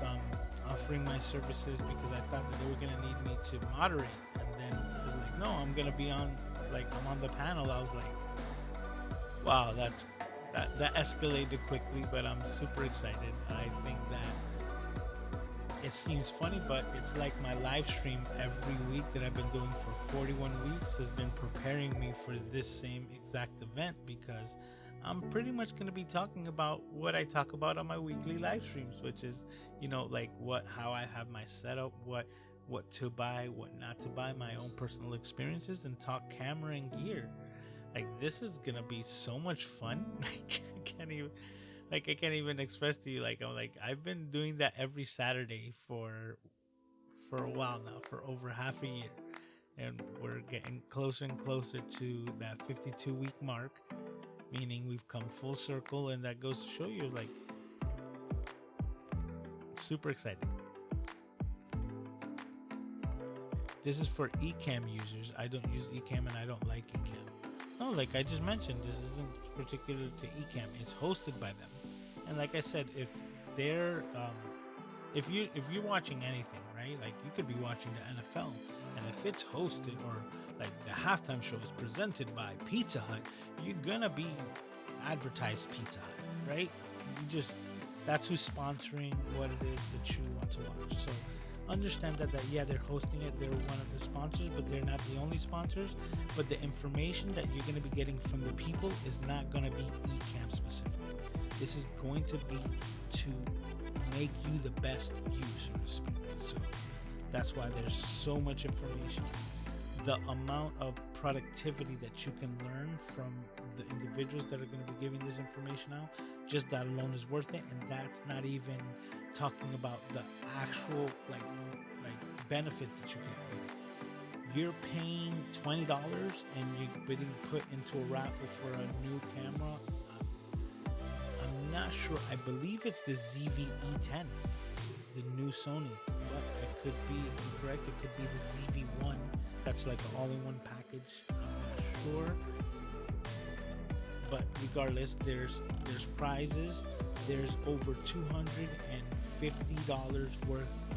offering my services because I thought that they were going to need me to moderate. And then it was like, no, I'm going to be on, like, I'm on the panel. I was like, wow, that escalated quickly, but I'm super excited. I think that it seems funny, but it's like my live stream every week that I've been doing for 41 weeks has been preparing me for this same exact event, because I'm pretty much going to be talking about what I talk about on my weekly live streams, which is, you know, like how I have my setup, what to buy, what not to buy, my own personal experiences, and talk camera and gear. Like, this is gonna be so much fun. I can't even express to you. Like, I've been doing that every Saturday for a while now, for over half a year, and we're getting closer and closer to that 52-week mark, meaning we've come full circle, and that goes to show you, like, super excited. This is for Ecamm users. I don't use Ecamm, and I don't like Ecamm. No, like I just mentioned, this isn't particular to Ecamm. It's hosted by them, and like I said, if they're if you're watching anything, right? Like, you could be watching the NFL, and if it's hosted, or like the halftime show is presented by Pizza Hut, you're gonna be advertised Pizza Hut, right? That's who's sponsoring what it is that you want to watch. So understand that yeah, they're hosting it, they're one of the sponsors, but they're not the only sponsors. But the information that you're going to be getting from the people is not going to be Ecamm specific. This is going to be to make you the best you, so to speak. So that's why there's so much information. The amount of productivity that you can learn from the individuals that are going to be giving this information out, just that alone is worth it. And that's not even talking about the actual like benefit that you get. You're paying $20 and you're getting put into a raffle for a new camera. I'm not sure. I believe it's the ZV-E10, the new Sony. But it could be incorrect. It could be the ZV-1. That's like an all-in-one package. I'm not sure. But regardless, there's prizes. There's over $250 worth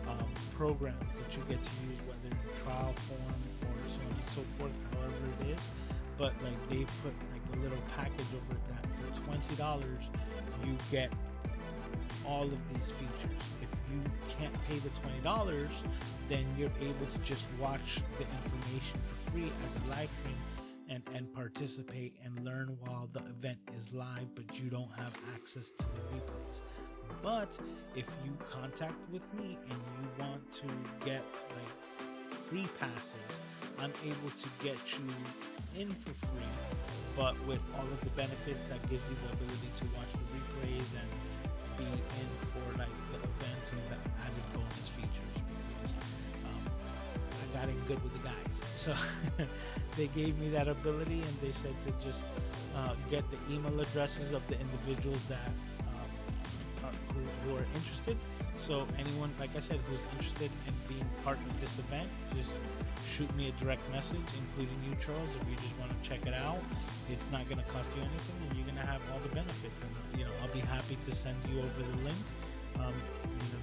of programs that you get to use, whether in trial form or so on and so forth, however it is. but like they put like a little package over that for $20 you get all of these features. If you can't pay the $20, then you're able to just watch the information for free as a live stream and participate and learn while the event is live, but you don't have access to the replays. But if you contact with me and you want to get like free passes, I'm able to get you in for free, but with all of the benefits that gives you the ability to watch the replays and be in for like the events and the added bonus features. Because, I got in good with the guys, so they gave me that ability, and they said to just get the email addresses of the individuals that who are interested. So anyone, like I said, who's interested in being part of this event, just shoot me a direct message, including you, Charles, if you just want to check it out. It's not going to cost you anything, and you're going to have all the benefits. And I'll be happy to send you over the link.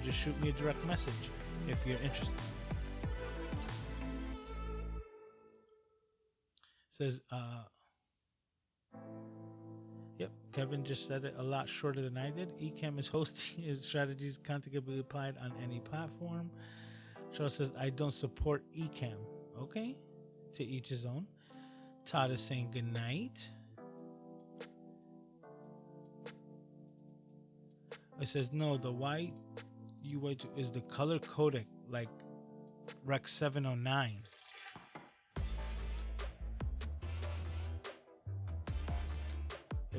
Just shoot me a direct message if you're interested. Says, yep, Kevin just said it a lot shorter than I did. Ecamm is hosting his strategies. Content can be applied on any platform. Charles says, I don't support Ecamm. Okay, to each his own. Todd is saying good night. It says, no, the white UI is the color codec, like Rec 709.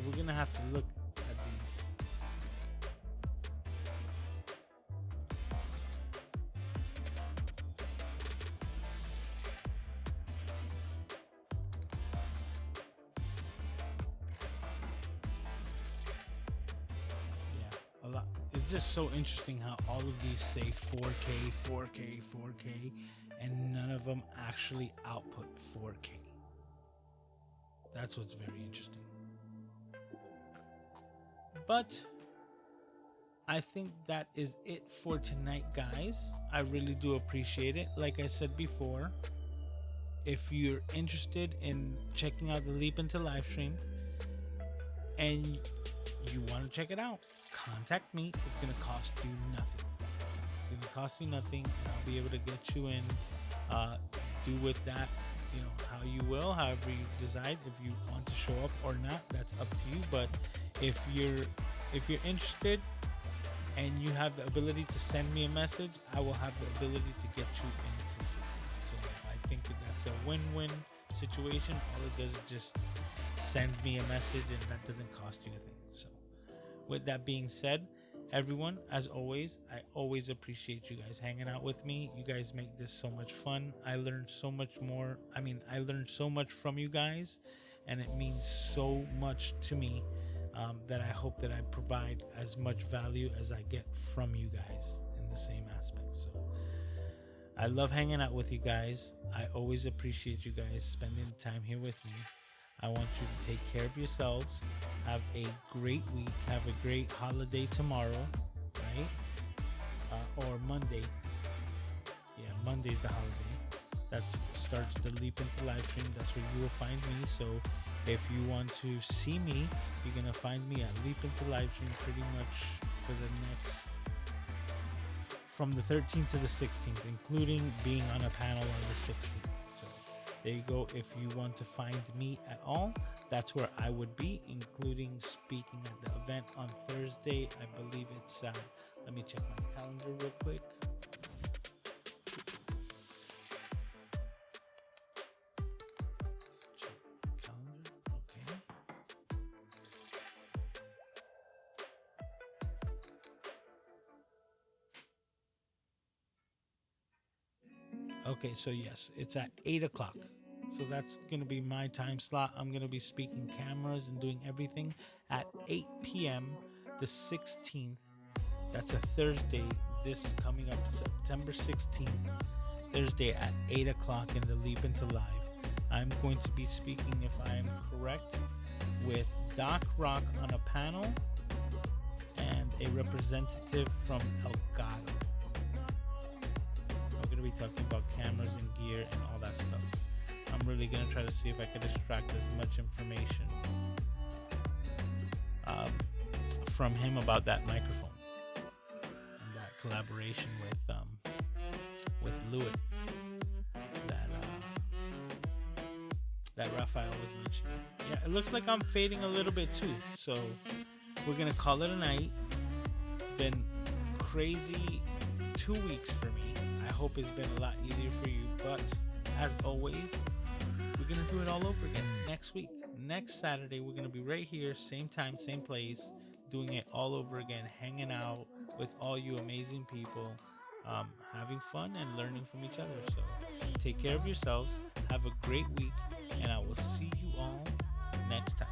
We're gonna have to look at these. Yeah, a lot. It's just so interesting how all of these say 4K, 4K, 4K, and none of them actually output 4K. That's what's very interesting. But I think that is it for tonight, guys. I really do appreciate it. Like I said before, if you're interested in checking out the Leap Into Live Stream and you want to check it out, contact me. It's going to cost you nothing. It's going to cost you nothing, and I'll be able to get you in. Do with that, how you will, however you decide. If you want to show up or not, that's up to you. But if you're interested and you have the ability to send me a message, I will have the ability to get you in for free. So I think that's a win-win situation. All it does is just send me a message, and that doesn't cost you a thing. So with that being said, everyone, as always, I always appreciate you guys hanging out with me. You guys make this so much fun. I learned so much more. I learned so much from you guys, and it means so much to me. That I hope that I provide as much value as I get from you guys in the same aspect. So I love hanging out with you guys. I always appreciate you guys spending time here with me. I want you to take care of yourselves. Have a great week. Have a great holiday tomorrow, right? Or Monday. Yeah, Monday's the holiday. That starts the Leap Into Live Stream. That's where you will find me. So if you want to see me, you're going to find me at Leap Into Live Stream pretty much for the next, from the 13th to the 16th, including being on a panel on the 16th. So there you go. If you want to find me at all, that's where I would be, including speaking at the event on Thursday. I believe it's, let me check my calendar real quick. Okay, so yes, it's at 8 o'clock. So that's going to be my time slot. I'm going to be speaking cameras and doing everything at 8 p.m. the 16th. That's a Thursday. This coming up September 16th. Thursday at 8 o'clock in the Leap Into Live. I'm going to be speaking, if I am correct, with Doc Rock on a panel and a representative from Elgato. We're going to be talking about cameras and gear and all that stuff. I'm really gonna try to see if I can extract as much information from him about that microphone and that collaboration with Lewitt that Raphael was mentioning. Yeah, it looks like I'm fading a little bit too, so we're gonna call it a night. It's been crazy 2 weeks for me. I hope it's been a lot easier for you, but as always, we're gonna do it all over again next week. Next Saturday, we're gonna be right here, same time, same place, doing it all over again, hanging out with all you amazing people, having fun and learning from each other. So take care of yourselves, have a great week, and I will see you all next time.